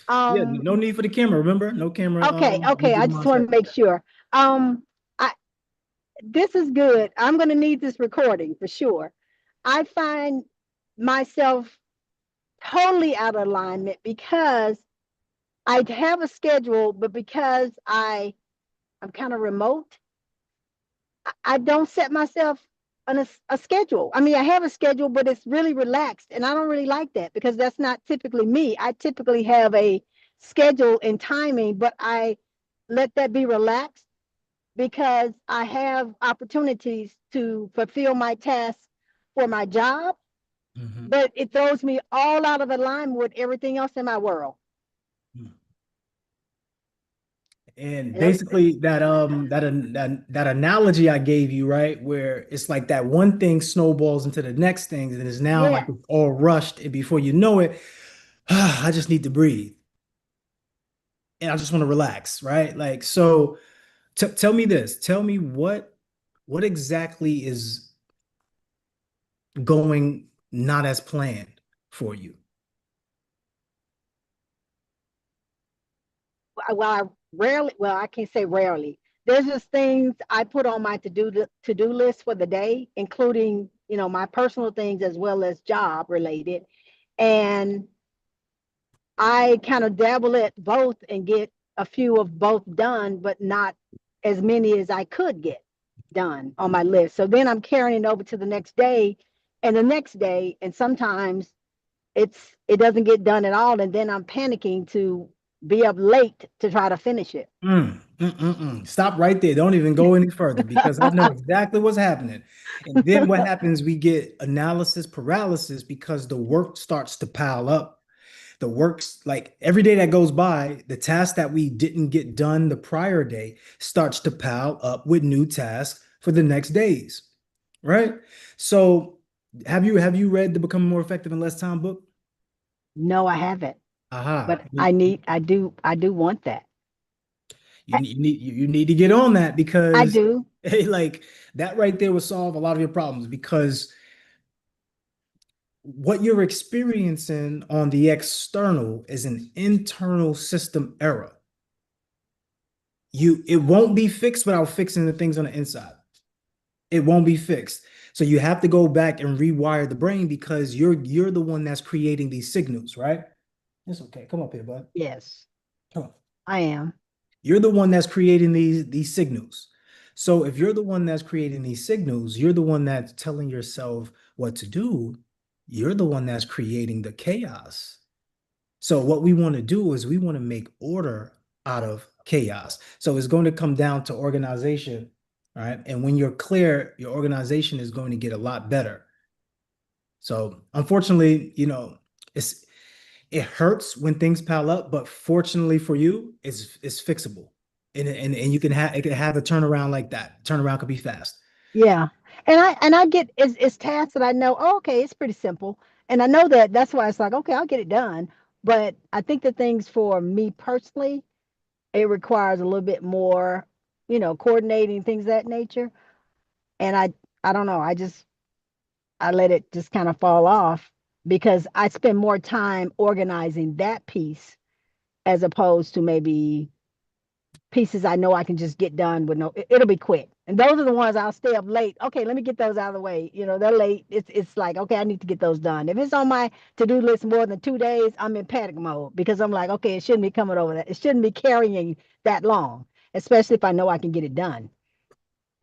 Yeah, no need for the camera. Remember, no camera. Okay. I just want to make sure. This is good. I'm going to need this recording for sure. I find myself totally out of alignment because I have a schedule, but because I'm kind of remote, I don't set myself on a schedule. I mean, I have a schedule, but it's really relaxed, and I don't really like that because that's not typically me. I typically have a schedule and timing, but I let that be relaxed because I have opportunities to fulfill my tasks for my job, but it throws me all out of alignment with everything else in my world. And basically that analogy I gave you, right, where it's like that one thing snowballs into the next thing and is now like it's all rushed, and before you know it, I just need to breathe and I just want to relax, right? Like, so tell me this. Tell me what exactly is going not as planned for you? Well, I can't say rarely. There's just things I put on my to-do list for the day, including, my personal things as well as job related. And I kind of dabble at both and get a few of both done, but not as many as I could get done on my list. So then I'm carrying it over to the next day and the next day. And sometimes it doesn't get done at all. And then I'm panicking to be up late to try to finish it. Stop right there. Don't even go any further because I know exactly what's happening. And then what happens, we get analysis paralysis because the work starts to pile up. The work's like every day that goes by, the task that we didn't get done the prior day starts to pile up with new tasks for the next days, right? So have you read the Becoming More Effective in Less Time book? No, I haven't. But I do want that. You need to get on that because I do. Hey, like that right there will solve a lot of your problems because what you're experiencing on the external is an internal system error. It won't be fixed without fixing the things on the inside. It won't be fixed. So you have to go back and rewire the brain because you're the one that's creating these signals, right? It's okay. Come up here, bud. Yes. Come on. I am. You're the one that's creating these signals. So if you're the one that's creating these signals, you're the one that's telling yourself what to do. You're the one that's creating the chaos. So what we want to do is we want to make order out of chaos. So it's going to come down to organization, right? And when you're clear, your organization is going to get a lot better. So unfortunately, it hurts when things pile up, but fortunately for you, it's fixable. and you can have it can have a turnaround like that. Turnaround could be fast. Yeah. And I get it's tasks that I know, oh, okay, it's pretty simple. And I know that that's why it's like, okay, I'll get it done. But I think the things for me personally, it requires a little bit more, coordinating things of that nature. And I don't know, I let it just kind of fall off because I spend more time organizing that piece as opposed to maybe pieces I know I can just get done with it'll be quick. And those are the ones I'll stay up late. Okay, let me get those out of the way. They're late. It's like, okay, I need to get those done. If it's on my to-do list more than 2 days, I'm in panic mode because I'm like, okay, it shouldn't be coming over that. It shouldn't be carrying that long, especially if I know I can get it done.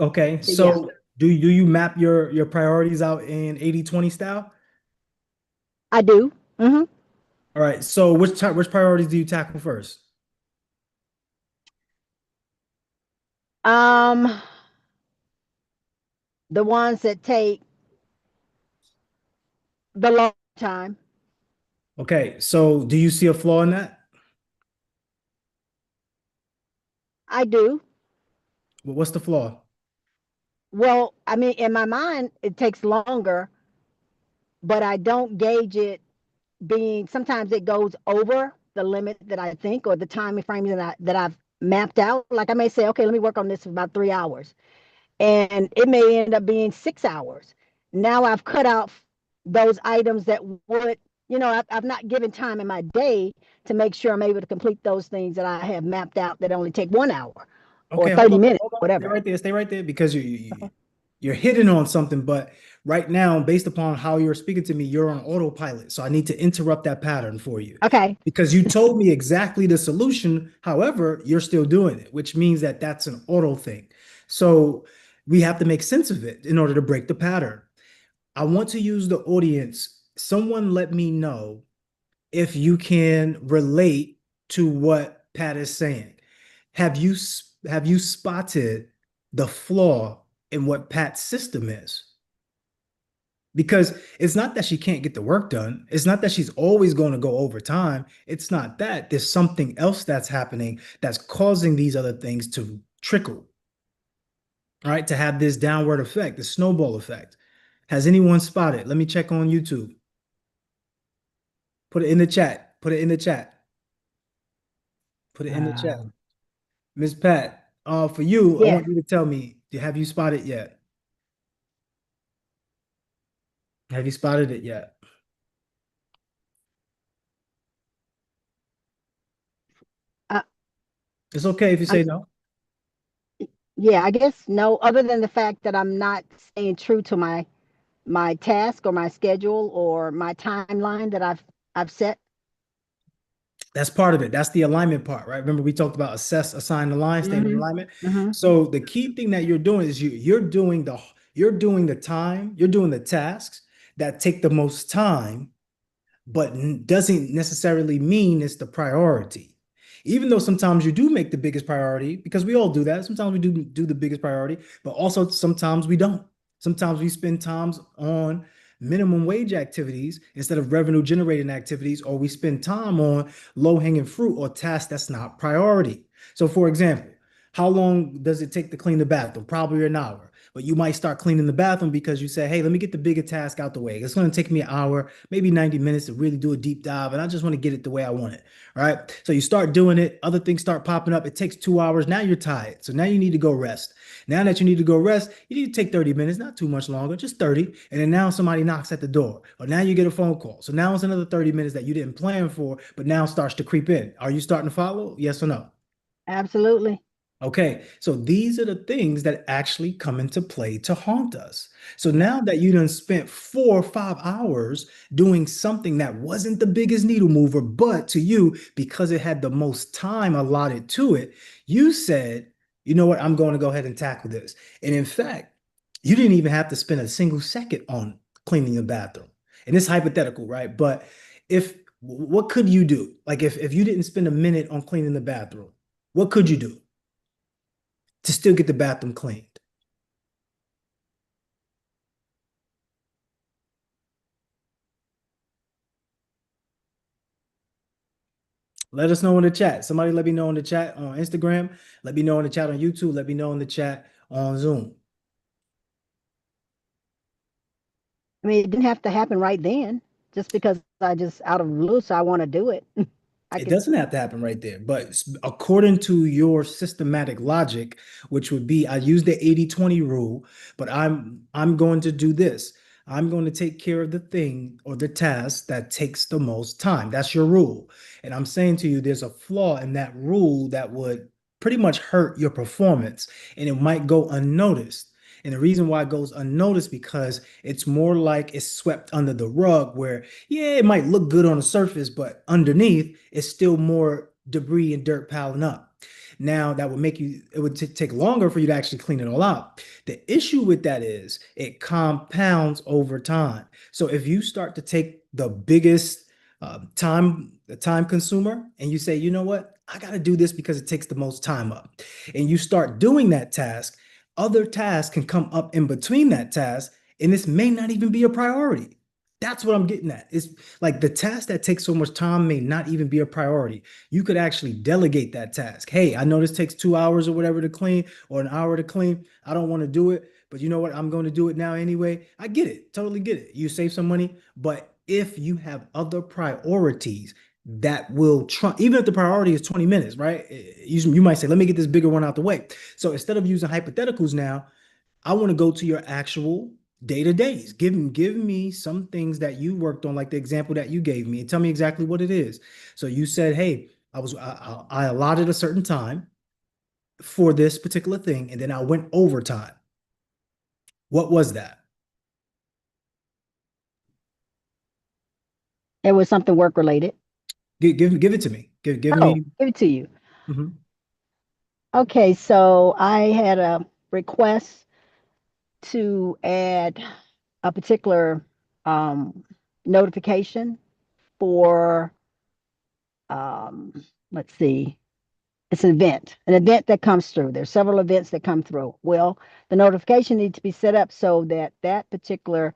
Okay, But yeah, so do you map your priorities out in 80/20 style? I do. Hmm. All right, so which priorities do you tackle first? Um, the ones that take the long time, Okay, so do you see a flaw in that? I do. What's the flaw? Well, I mean, in my mind, it takes longer, but I don't gauge it being sometimes it goes over the limit that I think or the time frame that I've mapped out. Like I may say, okay, let me work on this for about 3 hours, and it may end up being 6 hours. Now I've cut out those items that would, I've not given time in my day to make sure I'm able to complete those things that I have mapped out that only take 1 hour or Okay, 30 minutes, hold on, whatever. stay right there because you're hitting on something, but right now, based upon how you're speaking to me, you're on autopilot. So I need to interrupt that pattern for you Okay. because you told me exactly the solution. However, you're still doing it, which means that that's an auto thing. So we have to make sense of it in order to break the pattern. I want to use the audience. Someone let me know if you can relate to what Pat is saying. Have you spotted the flaw in what Pat's system is? Because it's not that she can't get the work done. It's not that she's always going to go overtime. It's not that. There's something else that's happening that's causing these other things to trickle, right? To have this downward effect, the snowball effect. Has anyone spotted? Let me check on YouTube. Put it in the chat. Put it in the chat. Put it in the chat. Um, Miss Pat, for you, I yes. want you to tell me, have you spotted yet? Have you spotted it yet? Uh, It's okay if you I'm say no. Yeah, I guess no, other than the fact that I'm not staying true to my task or my schedule or my timeline that I've set. That's part of it. That's the alignment part, right? Remember we talked about assess, assign, align, state of Hmm. alignment. Hmm. So the key thing that you're doing is you're doing the time, you're doing the tasks that take the most time, but doesn't necessarily mean it's the priority. Even though sometimes you do make the biggest priority, because we all do that. Sometimes we do the biggest priority, but also sometimes we don't. Sometimes we spend times on minimum wage activities instead of revenue generating activities, or we spend time on low hanging fruit or tasks that's not priority. So, for example, how long does it take to clean the bathroom? Probably an hour. But you might start cleaning the bathroom because you say, hey, let me get the bigger task out the way. It's going to take me an hour, maybe 90 minutes to really do a deep dive. And I just want to get it the way I want it. All right. So you start doing it. Other things start popping up. It takes 2 hours. Now you're tired. So now you need to go rest. Now that you need to go rest, you need to take 30 minutes, not too much longer, just 30. And then now somebody knocks at the door. Or now you get a phone call. So now it's another 30 minutes that you didn't plan for, but now starts to creep in. Are you starting to follow? Yes or no? Absolutely. Okay, so these are the things that actually come into play to haunt us. So now that you done spent 4 or 5 hours doing something that wasn't the biggest needle mover, but to you, because it had the most time allotted to it, you said, you know what, I'm going to go ahead and tackle this. And in fact, you didn't even have to spend a single second on cleaning the bathroom. And it's hypothetical, right? But what could you do? Like if you didn't spend a minute on cleaning the bathroom, what could you do to still get the bathroom cleaned? Let us know in the chat. Somebody let me know in the chat on Instagram. Let me know in the chat on YouTube. Let me know in the chat on Zoom. I mean, it didn't have to happen right then, just because I just out of the blue, so I want to do it. I It could, doesn't have to happen right there, but according to your systematic logic, which would be I use the 80-20 rule, but I'm going to do this. I'm going to take care of the thing or the task that takes the most time. That's your rule. And I'm saying to you, there's a flaw in that rule that would pretty much hurt your performance and it might go unnoticed. And the reason why it goes unnoticed because it's more like it's swept under the rug where, yeah, it might look good on the surface, but underneath it's still more debris and dirt piling up. Now that would make you, it would take longer for you to actually clean it all out. The issue with that is it compounds over time. So if you start to take the biggest the time consumer, and you say, you know what, I got to do this because it takes the most time up, and you start doing that task, other tasks can come up in between that task, and this may not even be a priority. That's what I'm getting at. It's like the task that takes so much time may not even be a priority. You could actually delegate that task. Hey, I know this takes 2 hours or whatever to clean or an hour to clean. I don't want to do it, but you know what? I'm going to do it now anyway. I get it. Totally get it. You save some money, but if you have other priorities that will trump, even if the priority is 20 minutes, right? You might say, let me get this bigger one out the way. So instead of using hypotheticals now, I want to go to your actual day-to-days. Give me some things that you worked on, like the example that you gave me, and tell me exactly what it is. So you said, hey, I allotted a certain time for this particular thing, and then I went overtime. What was that? it was something work related. Give it to me. Give Oh, me. give it to you. Mhm. Okay, so I had a request to add a particular notification for um, let's see, it's an event that comes through. There's several events that come through. Well, the notification needs to be set up so that that particular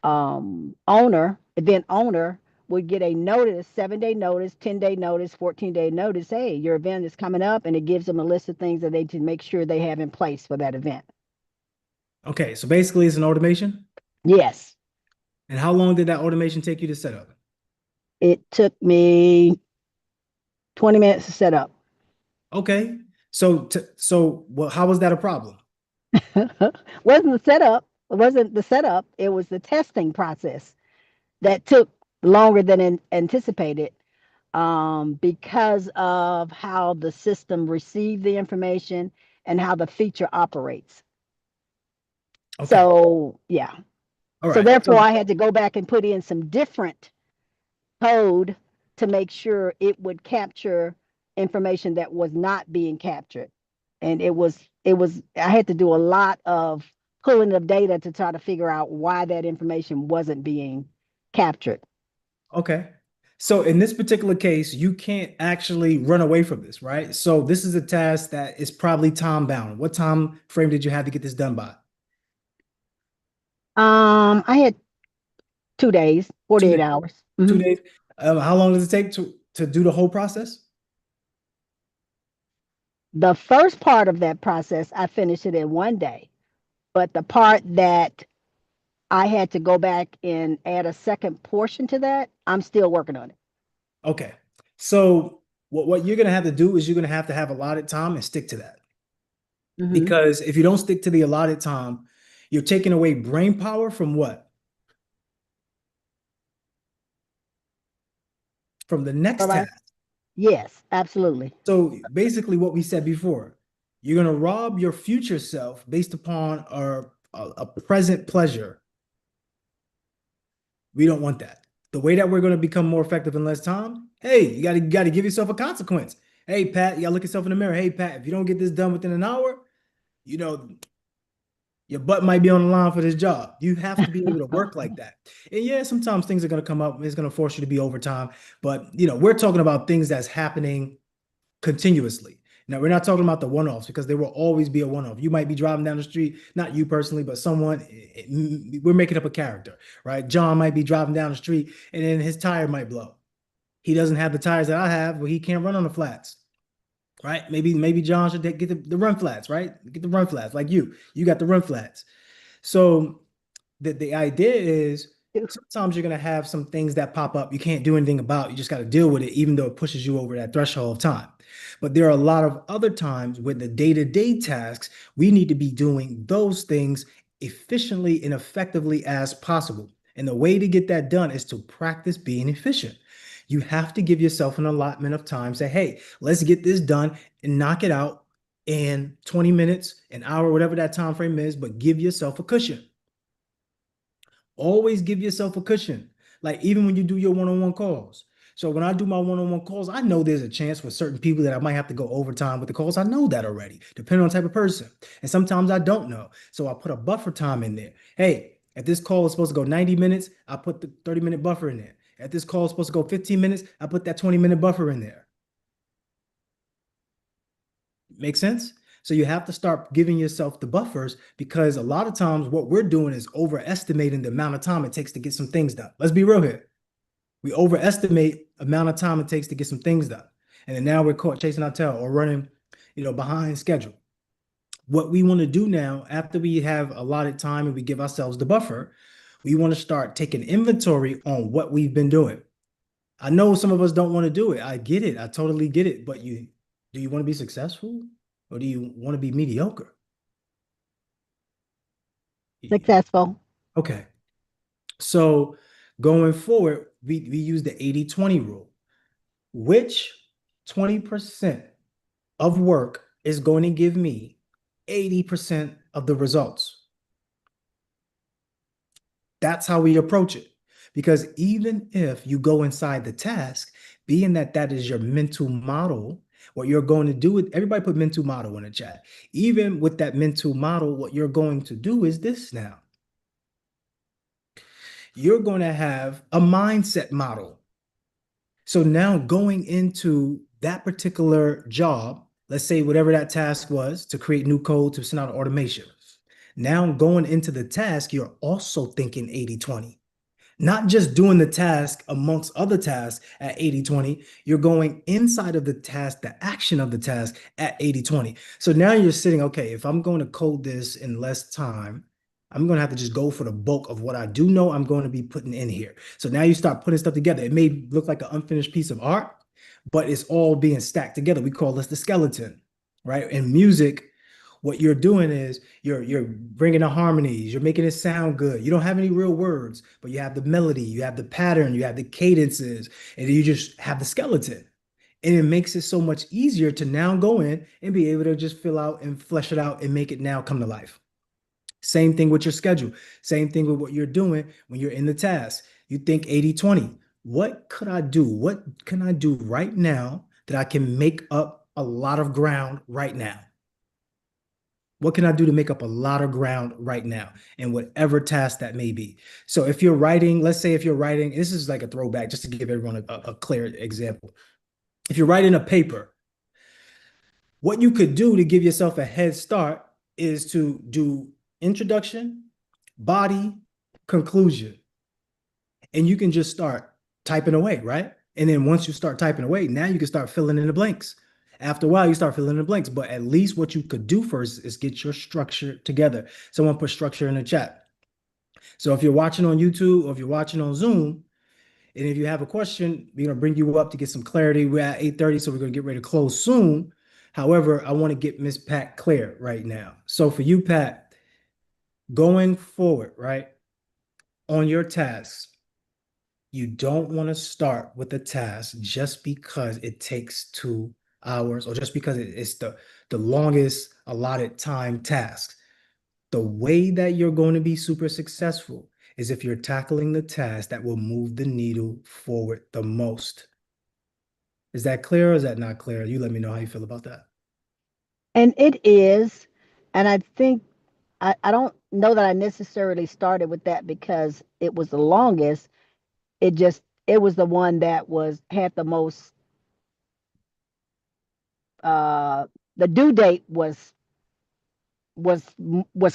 event owner, would get a notice, 7-day notice, 10-day notice, 14-day notice. Hey, your event is coming up, and it gives them a list of things that they to make sure they have in place for that event. Okay, so basically it's an automation. Yes, And how long did that automation take you to set up? it took me 20 minutes to set up. Okay, well, how was that a problem? Wasn't the setup, it wasn't the setup, it was the testing process that took longer than anticipated, because of how the system received the information and how the feature operates. Okay, So, yeah. all So right. therefore, I had to go back and put in some different code to make sure it would capture information that was not being captured. And I had to do a lot of pulling of data to try to figure out why that information wasn't being captured. Okay. So in this particular case, you can't actually run away from this, right? So this is a task that is probably time bound. What time frame did you have to get this done by? I had 2 days, 48 2 days. hours. 2 days. How long does it take to do the whole process? The first part of that process, I finished it in 1 day. But the part that I had to go back and add a second portion to that, I'm still working on it. Okay. So what you're gonna have to do is you're gonna have to have allotted time and stick to that. Because if you don't stick to the allotted time, you're taking away brain power from what? From the next Right. task. Yes, absolutely. So basically what we said before, you're going to rob your future self based upon a present pleasure. We don't want that. The way that we're going to become more effective in less time, hey, you got to give yourself a consequence. Hey, Pat, you got to look yourself in the mirror. Hey, Pat, if you don't get this done within an hour, you know, your butt might be on the line for this job. You have to be able to work like that. And yeah, sometimes things are going to come up. It's going to force you to be overtime. But, we're talking about things that's happening continuously. Now, we're not talking about the one-offs because there will always be a one-off. You might be driving down the street, not you personally, but someone, we're making up a character, right? John might be driving down the street and then his tire might blow. He doesn't have the tires that I have, but he can't run on the flats, right? Maybe John should get the run flats, right? Get the run flats like you got the run flats. So the idea is sometimes you're going to have some things that pop up you can't do anything about. You just got to deal with it, even though it pushes you over that threshold of time. But there are a lot of other times with the day-to-day tasks, we need to be doing those things efficiently and effectively as possible. And the way to get that done is to practice being efficient. You have to give yourself an allotment of time. Say, hey, let's get this done and knock it out in 20 minutes, an hour, whatever that time frame is, but give yourself a cushion. Always give yourself a cushion. Like even when you do your one-on-one calls. So when I do my one-on-one calls, I know there's a chance for certain people that I might have to go overtime with the calls. I know that already, depending on the type of person. And sometimes I don't know. So I put a buffer time in there. Hey, if this call is supposed to go 90 minutes, I put the 30-minute buffer in there. If this call is supposed to go 15 minutes, I put that 20-minute buffer in there. Make sense? So you have to start giving yourself the buffers, because a lot of times what we're doing is overestimating the amount of time it takes to get some things done. Let's be real here. We overestimate the amount of time it takes to get some things done. And then now we're caught chasing our tail or running, behind schedule. What we want to do now, after we have allotted time and we give ourselves the buffer, we want to start taking inventory on what we've been doing. I know some of us don't want to do it. I get it. I totally get it. But do you want to be successful, or do you want to be mediocre? Successful. Okay. So going forward, we use the 80-20 rule. Which 20% of work is going to give me 80% of the results? That's how we approach it. Because even if you go inside the task, being that is your mental model, what you're going to do with, everybody put mental model in the chat. Even with that mental model, what you're going to do is this now. You're going to have a mindset model. So now going into that particular job, let's say whatever that task was, to create new code to send out automation. Now going into the task, you're also thinking 80-20. Not just doing the task amongst other tasks at 80-20, you're going inside of the task, the action of the task at 80-20. So now you're sitting, okay, if I'm going to code this in less time, I'm going to have to just go for the bulk of what I do know I'm going to be putting in here. So now you start putting stuff together. It may look like an unfinished piece of art, but it's all being stacked together. We call this the skeleton, right? In music, what you're doing is you're bringing the harmonies, you're making it sound good. You don't have any real words, but you have the melody, you have the pattern, you have the cadences, and you just have the skeleton. And it makes it so much easier to now go in and be able to just fill out and flesh it out and make it now come to life. Same thing with your schedule. Same thing with what you're doing when you're in the task. You think 80-20. What could I do? What can I do right now that I can make up a lot of ground right now? What can I do to make up a lot of ground right now in whatever task that may be? So if you're writing, let's say if you're writing, this is like a throwback just to give everyone a clear example. If you're writing a paper, what you could do to give yourself a head start is to do introduction, body, conclusion. And you can just start typing away, right? And then once you start typing away, now you can start filling in the blanks. After a while, you start filling in the blanks, but at least what you could do first is get your structure together. Someone put structure in the chat. So if you're watching on YouTube or if you're watching on Zoom, and if you have a question, we're going to bring you up to get some clarity. We're at 8:30, so we're going to get ready to close soon. However, I want to get Miss Pat clear right now. So for you, Pat, going forward, right, on your tasks, you don't want to start with a task just because it takes 2 hours or just because it's the longest allotted time task. The way that you're going to be super successful is if you're tackling the task that will move the needle forward the most. Is that clear or is that not clear? You let me know how you feel about that. And it is. And I think, I don't know that I necessarily started with that because it was the longest. It was the one that had the most, the due date was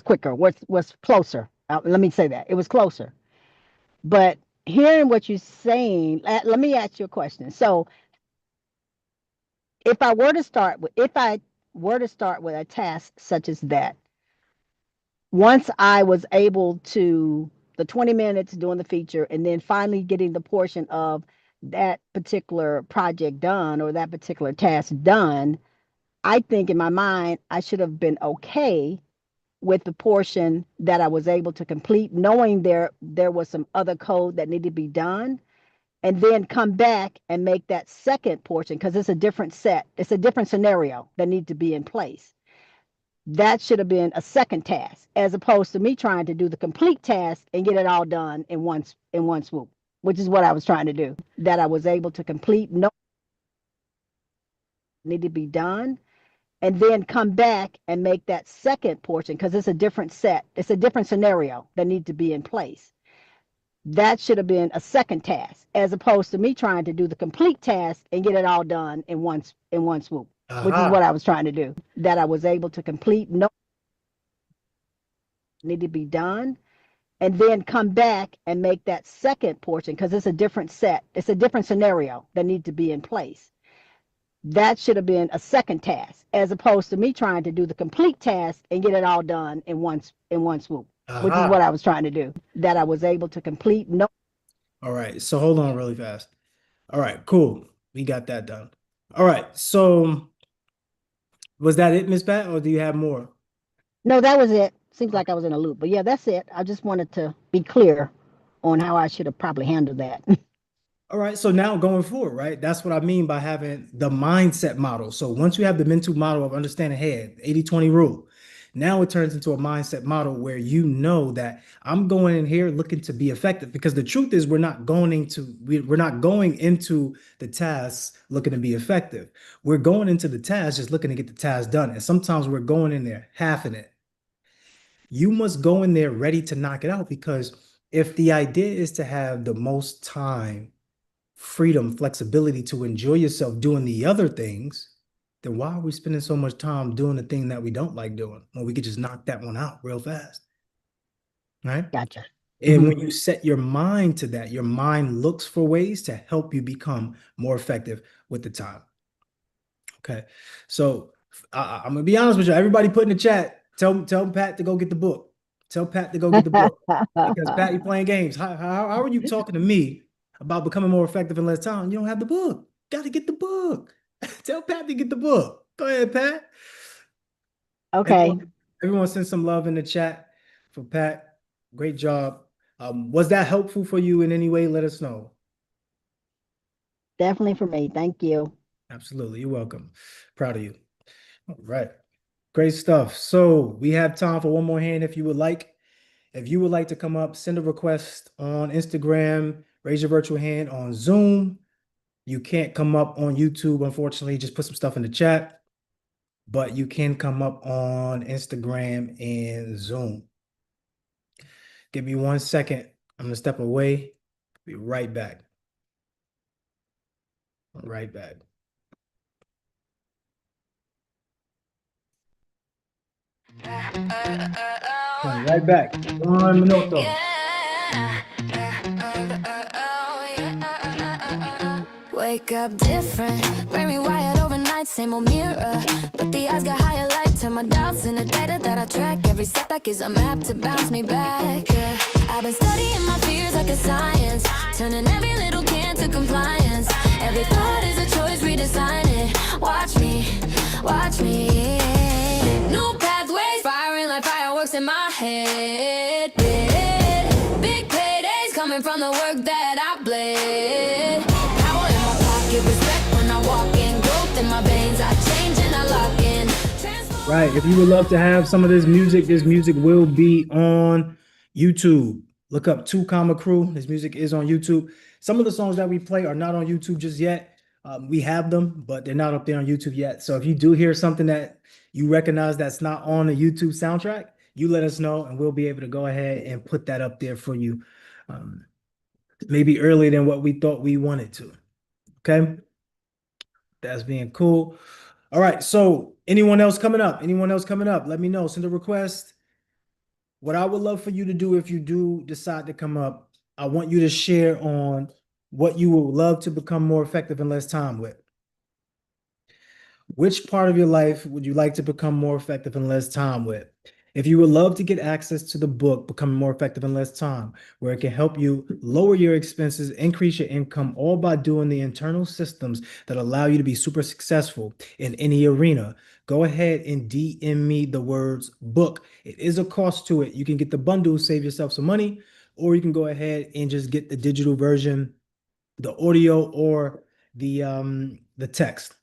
quicker, was closer. Let me say that it was closer, but hearing what you're saying, let me ask you a question. So if I were to start with a task such as that, once I was able to the 20 minutes doing the feature and then finally getting the portion of that particular project done or that particular task done, I think in my mind I should have been okay with the portion that I was able to complete, knowing there was some other code that needed to be done, and then come back and make that second portion because it's a different scenario that needs to be in place. That should have been a second task, as opposed to me trying to do the complete task and get it all done in one swoop, which is what I was trying to do. That I was able to complete, no need to be done, and then come back and make that second portion because it's a different scenario that needs to be in place. That should have been a second task, as opposed to me trying to do the complete task and get it all done in one swoop, which is what I was trying to do. That I was able to complete, no need to be done, and then come back and make that second portion because it's a different scenario that needs to be in place. That should have been a second task, as opposed to me trying to do the complete task and get it all done in one swoop, which is what I was trying to do. That I was able to complete, no. All right, so hold on really fast. All right, cool. We got that done. All right, so was that it, Miss Pat, or do you have more? No, that was it. Seems like I was in a loop, but yeah, that's it. I just wanted to be clear on how I should have probably handled that. All right, so now going forward, right? That's what I mean by having the mindset model. So once you have the mental model of understanding, hey, 80-20 rule, now it turns into a mindset model where you know that I'm going in here looking to be effective, because the truth is we're not going into the tasks looking to be effective. We're going into the task just looking to get the task done. And sometimes we're going in there halving it. You must go in there ready to knock it out, because if the idea is to have the most time, freedom, flexibility to enjoy yourself doing the other things, then why are we spending so much time doing the thing that we don't like doing when we could just knock that one out real fast? Right? Gotcha. And when you set your mind to that, your mind looks for ways to help you become more effective with the time. Okay. So I'm gonna be honest with you. Everybody put in the chat, tell Pat to go get the book. Tell Pat to go get the book. Because Pat, you're playing games. How are you talking to me about becoming more effective in less time? You don't have the book. Got to get the book. Tell Pat to get the book. Go ahead, Pat. Okay. Everyone send some love in the chat for Pat. Great job. Was that helpful for you in any way? Let us know. Definitely for me. Thank you. Absolutely. You're welcome. Proud of you. All right. Great stuff. So we have time for one more hand if you would like. If you would like to come up, send a request on Instagram, raise your virtual hand on Zoom. You can't come up on YouTube, unfortunately. Just put some stuff in the chat. But you can come up on Instagram and Zoom. Give me 1 second. I'm going to step away. Be right back. Right back. Right back. 1 minute. Wake up different, brain rewired overnight, same old mirror. But the eyes got higher light, turn my doubts into data that I track. Every setback is a map to bounce me back. Yeah. I've been studying my fears like a science, turning every little can to compliance. Every thought is a choice, redesign it. Watch me. New pathways, firing like fireworks in my head. Yeah. Big paydays coming from the work that I bled. Give respect when I walk in, growth in my veins, I change and I lock in. Right. If you would love to have some of this music will be on YouTube. Look up 2 Comma Crew. This music is on YouTube. Some of the songs that we play are not on YouTube just yet. We have them, but they're not up there on YouTube yet. So if you do hear something that you recognize that's not on the YouTube soundtrack, you let us know and we'll be able to go ahead and put that up there for you. Maybe earlier than what we thought we wanted to. Okay, that's being cool. All right, so anyone else coming up? Let me know. Send a request. What I would love for you to do if you do decide to come up I want you to share on what you would love to become more effective in less time with. Which part of your life would you like to become more effective in less time with? If you would love to get access to the book, Becoming More Effective in Less Time, where it can help you lower your expenses, increase your income, all by doing the internal systems that allow you to be super successful in any arena, go ahead and DM me the words book. It is a cost to it. You can get the bundle, save yourself some money, or you can go ahead and just get the digital version, the audio, or the text.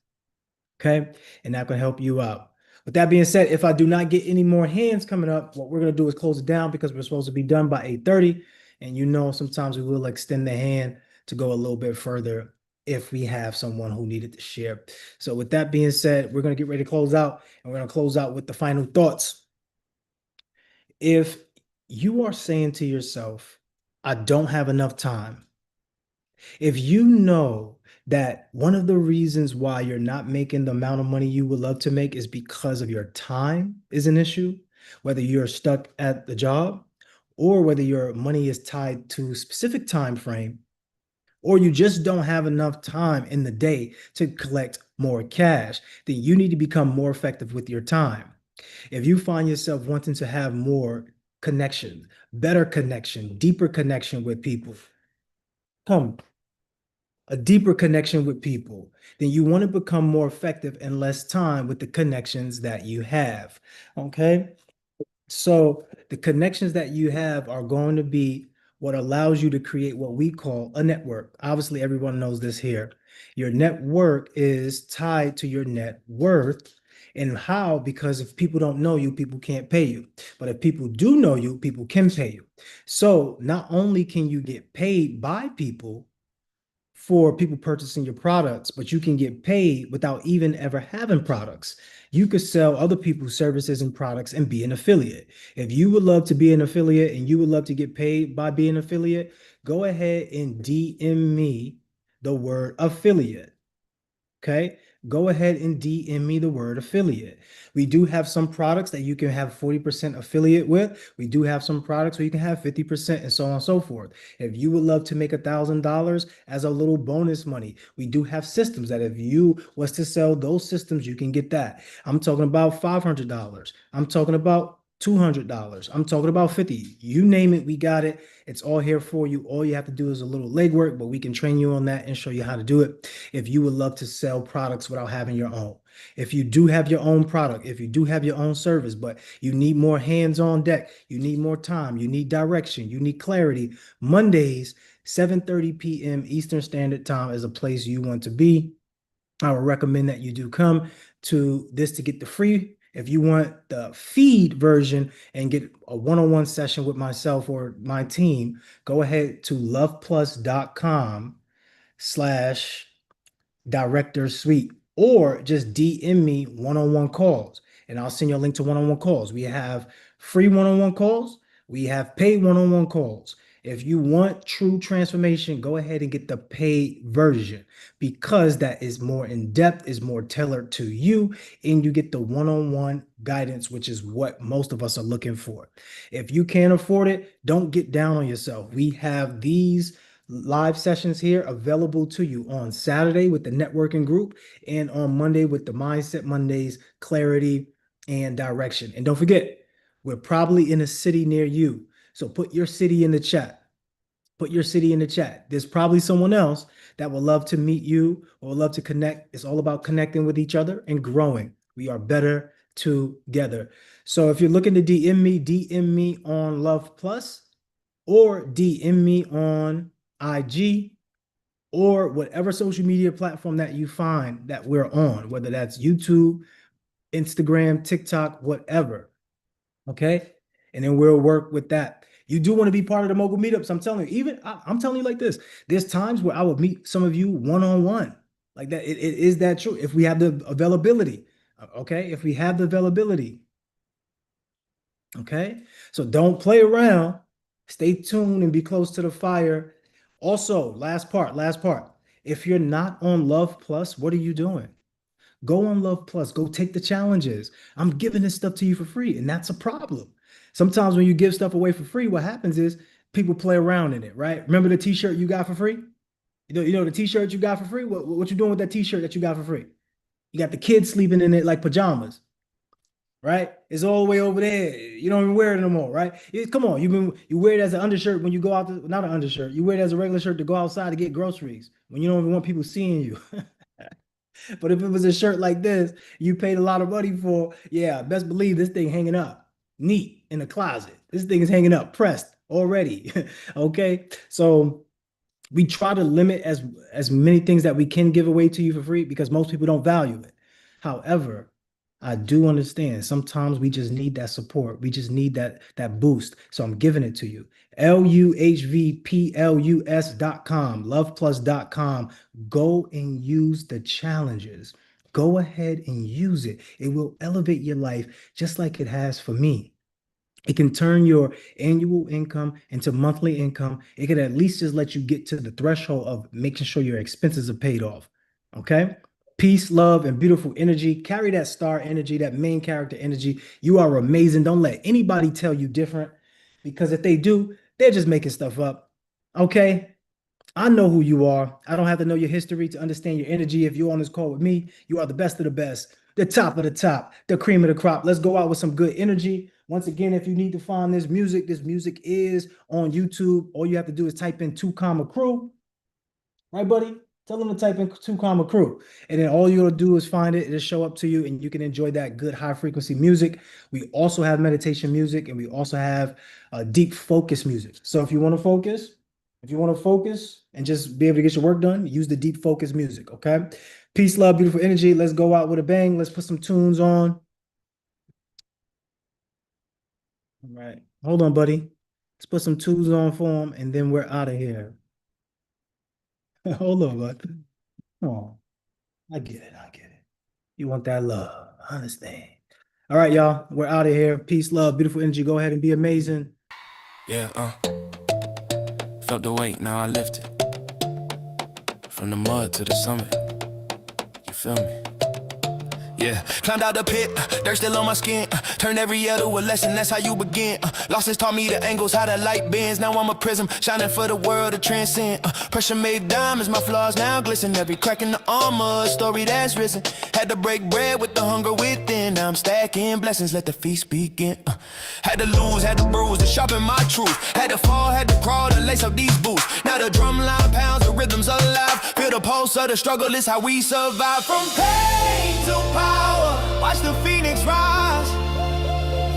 Okay, and that can help you out. With that being said, if I do not get any more hands coming up, what we're going to do is close it down because we're supposed to be done by 8:30. And you know, sometimes we will extend the hand to go a little bit further if we have someone who needed to share. So with that being said, we're going to get ready to close out, and we're going to close out with the final thoughts. If you are saying to yourself, I don't have enough time, if you know that one of the reasons why you're not making the amount of money you would love to make is because of your time is an issue, whether you're stuck at the job or whether your money is tied to a specific time frame, or you just don't have enough time in the day to collect more cash, then you need to become more effective with your time. If you find yourself wanting to have more connection, better connection, deeper connection with people, a deeper connection with people, then you want to become more effective in less time with the connections that you have. Okay. So the connections that you have are going to be what allows you to create what we call a network. Obviously, everyone knows this here. Your network is tied to your net worth. And how? Because if people don't know you, people can't pay you. But if people do know you, people can pay you. So not only can you get paid by people for people purchasing your products, but you can get paid without even ever having products. You could sell other people's services and products and be an affiliate. If you would love to be an affiliate and you would love to get paid by being an affiliate, go ahead and DM me the word affiliate. Okay. Go ahead and DM me the word affiliate. We do have some products that you can have 40% affiliate with. We do have some products where you can have 50% and so on and so forth. If you would love to make $1,000 as a little bonus money, we do have systems that if you was to sell those systems, you can get that. I'm talking about $500. I'm talking about $200. I'm talking about 50. You name it, we got it. It's all here for you. All you have to do is a little legwork, but we can train you on that and show you how to do it. If you would love to sell products without having your own, if you do have your own product, if you do have your own service, but you need more hands on deck, you need more time, you need direction, you need clarity, Mondays, 7:30 p.m. Eastern Standard Time is a place you want to be. I would recommend that you do come to this to get the free. If you want the feed version and get a one-on-one session with myself or my team, go ahead to loveplus.com/director suite, or just DM me one-on-one calls and I'll send you a link to one-on-one calls. We have free one-on-one calls. We have paid one-on-one calls. If you want true transformation, go ahead and get the paid version because that is more in depth, is more tailored to you, and you get the one-on-one guidance, which is what most of us are looking for. If you can't afford it, don't get down on yourself. We have these live sessions here available to you on Saturday with the networking group and on Monday with the Mindset Mondays, clarity and direction. And don't forget, we're probably in a city near you. So put your city in the chat. Put your city in the chat. There's probably someone else that would love to meet you or would love to connect. It's all about connecting with each other and growing. We are better together. So if you're looking to DM me on Love Plus or DM me on IG or whatever social media platform that you find that we're on, whether that's YouTube, Instagram, TikTok, whatever. Okay. And then we'll work with that. You do want to be part of the mogul meetups. I'm telling you, I'm telling you like this, there's times where I would meet some of you one-on-one like that. It is that true. If we have the availability. Okay. If we have the availability. Okay. So don't play around. Stay tuned and be close to the fire. Also, last part. If you're not on Love Plus, what are you doing? Go on Love Plus. Go take the challenges. I'm giving this stuff to you for free, and that's a problem. Sometimes when you give stuff away for free, what happens is people play around in it, right? Remember the t-shirt you got for free? You know the t-shirt you got for free? What you doing with that t-shirt that you got for free? You got the kids sleeping in it like pajamas, right? It's all the way over there. You don't even wear it no more, right? Come on, you wear it as an undershirt when you go out not an undershirt. You wear it as a regular shirt to go outside to get groceries when you don't even want people seeing you. But if it was a shirt like this, you paid a lot of money for, yeah, best believe this thing hanging up neat in the closet. This thing is hanging up pressed already. Okay. So we try to limit as many things that we can give away to you for free because most people don't value it. However, I do understand sometimes we just need that support. We just need that boost. So I'm giving it to you. LUHVPLUS.com, loveplus.com. Go and use the challenges. Go ahead and use it. It will elevate your life just like it has for me. It can turn your annual income into monthly income. It could at least just let you get to the threshold of making sure your expenses are paid off. Okay? Peace, love, and beautiful energy. Carry that star energy, that main character energy. You are amazing. Don't let anybody tell you different because if they do, they're just making stuff up. Okay? I know who you are. I don't have to know your history to understand your energy. If you're on this call with me, you are the best of the best, the top of the top, the cream of the crop. Let's go out with some good energy. Once again, if you need to find this music is on YouTube. All you have to do is type in 2 Comma Crew. Right, buddy? Tell them to type in 2 Comma Crew. And then all you'll do is find it. It'll show up to you and you can enjoy that good high frequency music. We also have meditation music and we also have deep focus music. So if you want to focus, and just be able to get your work done, use the deep focus music, okay? Peace, love, beautiful energy. Let's go out with a bang. Let's put some tunes on. All right. Hold on, buddy. Let's put some tunes on for him, and then we're out of here. Hold on, bud. Oh, I get it. You want that love. I understand. All right, y'all. We're out of here. Peace, love, beautiful energy. Go ahead and be amazing. Yeah, felt the weight, now I lift it. From the mud to the summit. You feel me? Yeah, climbed out the pit, dirt still on my skin. Turned every year to a lesson, that's how you begin. Losses taught me the angles, how the light bends. Now I'm a prism, shining for the world to transcend. Pressure made diamonds, my flaws now glisten. Every crack in the armor, a story that's risen. Had to break bread with the hunger within. Now I'm stacking blessings, let the feast begin. Had to lose, had to bruise, to sharpen my truth. Had to fall, had to crawl, to lace up these boots. Now the drum line pounds, the rhythm's alive. Feel the pulse of the struggle, is how we survive. From pain to power, watch the phoenix rise.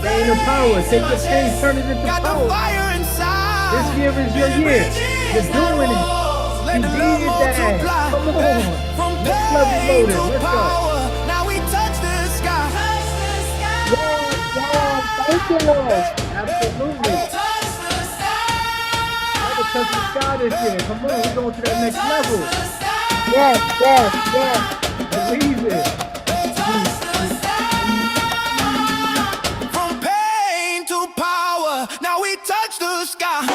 Pain to power, take your pain, turn it into Got the power. fire inside. This year is your year. You're doing it. Let You the did love that. multiply. Come on. From Next level pain loaded. to Let's go. power, now we touch the sky. Thank you, Lord. Absolutely. Never touch the sky this year. Come on, we're going to that next level. Yes. Believe it. From pain to power, now we touch the sky.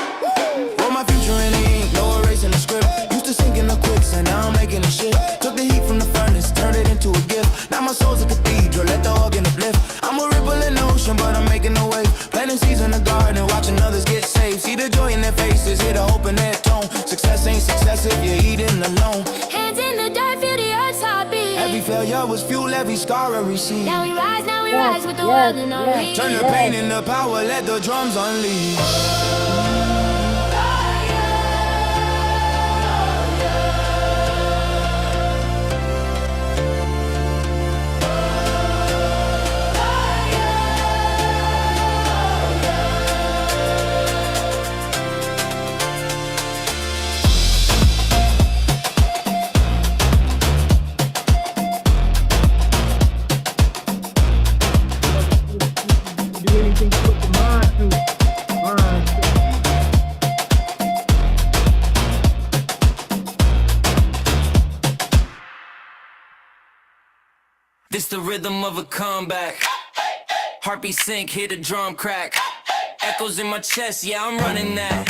For my future in ink, no erasing the script. Used to sink in the quicksand, now I'm making a shift. Took the heat from the furnace, turned it into a gift. Now my soul's a cathedral, let the organ uplift. I'm a ripple in the ocean, but I'm making a wave. Planting seeds in the garden, watching others get saved. See the joy in their faces, hear the hope in their tone. Success ain't success if you're eating alone. Hands in the dirt, feel the earth's heartbeat. Every failure was fuel, every scar a receipt. Now we rise with the world in our reach. Turn the pain into power, let the drums unleash. Do anything to put the mind to. This the rhythm of a comeback. Heartbeat sync, hear the drum crack. Echoes in my chest, yeah, I'm running that.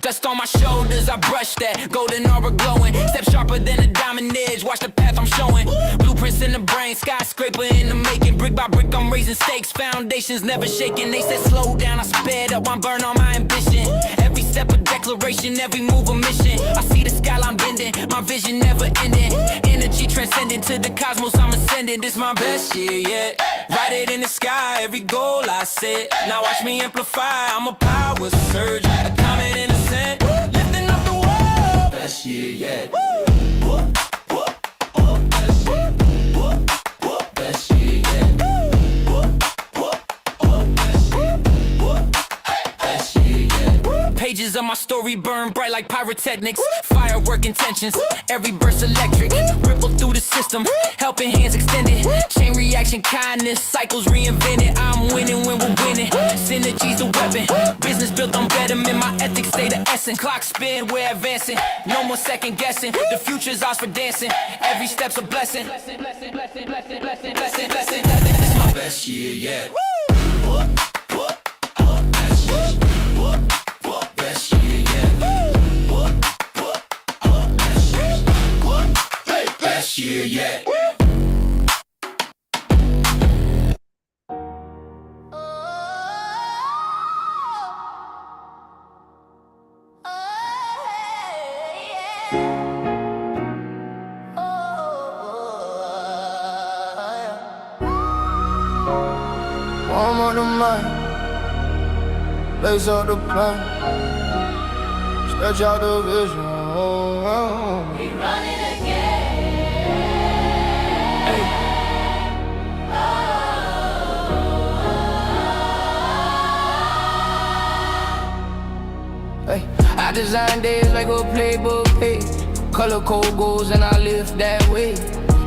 Dust on my shoulders, I brush that. Golden aura glowing. Step sharper than a diamond edge. Watch the path I'm showing. Blueprints in the brain, skyscraper in the making. Brick by brick, I'm raising stakes. Foundations never shaking. They said slow down, I sped up. I'm burn on my ambition. Every step a declaration, every move a mission. I see the skyline bending, my vision never ending. Energy transcending to the cosmos, I'm ascending. This my best year yet. Write it in the sky, every goal I set. Now watch me amplify, I'm a power surge. A comet in a scent, lifting up the world. Best year yet. Best year yet. Best year yet. Pages of my story burn bright like pyrotechnics. Firework intentions, every burst electric. Ripple through the system, helping hands extended. Chain reaction, kindness, cycles reinvented. I'm winning when we're winning. Synergy's the weapon. Business built on betterment, my ethics stay the essence. Clock spin, we're advancing. No more second guessing. The future's ours for dancing. Every step's a blessing. Blessing, blessing, blessing, blessing, blessing, blessing, blessing. It's my best year yet. Best year yet. Best year yet. Warm on the mind, lace up the plan, stretch out the vision. We running again. Hey, I design days like a playbook page. Color code goals and I live that way.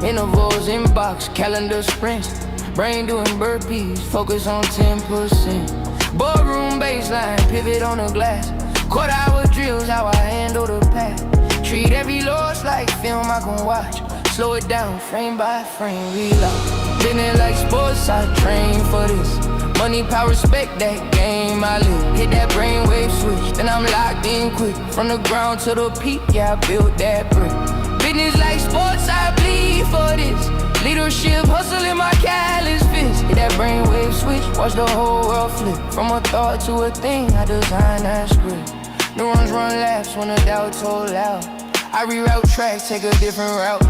Intervals inbox, calendar sprints. Brain doing burpees, focus on 10%. Boardroom baseline, pivot on the glass. Quarter-hour drills, how I handle the path. Treat every loss like film I can watch. Slow it down, frame by frame, reload. Living like sports, I train for this. Money, power, respect, that game I live. Hit that brainwave switch, then I'm locked in quick. From the ground to the peak, yeah, I built that brick. Business like sports, I bleed for this. Leadership, hustle in my callous fist. Hit that brainwave switch, watch the whole world flip. From a thought to a thing, I design that script. Neurons run laps when the doubt told loud. I reroute tracks, take a different route.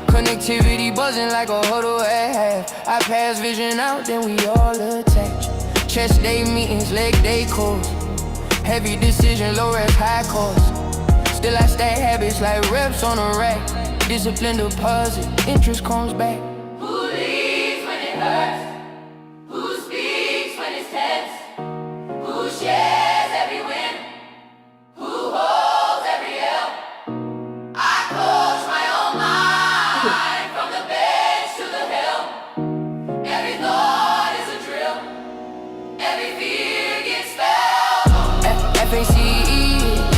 Connectivity buzzing like a huddle at half. I pass vision out, then we all attach. Chest day meetings, leg day calls. Heavy decision, low reps, high cost. Still I stack habits like reps on a rack. Discipline deposit, interest comes back. Who leads when it hurts? Who speaks when it's tense? Who shares every win? Who holds every L? I coach my own mind from the bench to the hill. Every thought is a drill. Every fear gets spelled. FACE,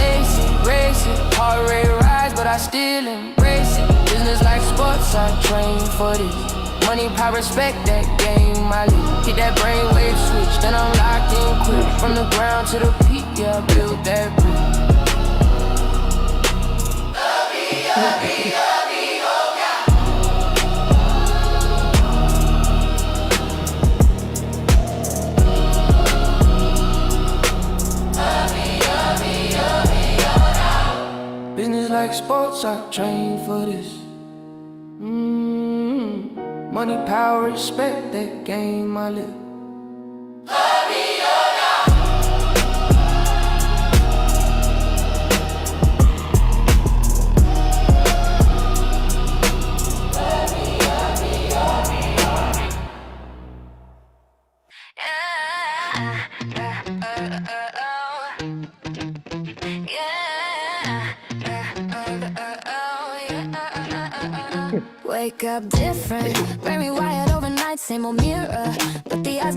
lace, race it. Heart rate rise, but I still embrace it. Business like sports, I train for this. Money, power, respect, that game I live. Hit that brainwave switch, then I'm locked in quick. From the ground to the peak, yeah, I built that brick. Business like sports, I train for this. Money, power, respect, that game I live. Wake up different, bring me wired overnight, same old mirror, but the eyes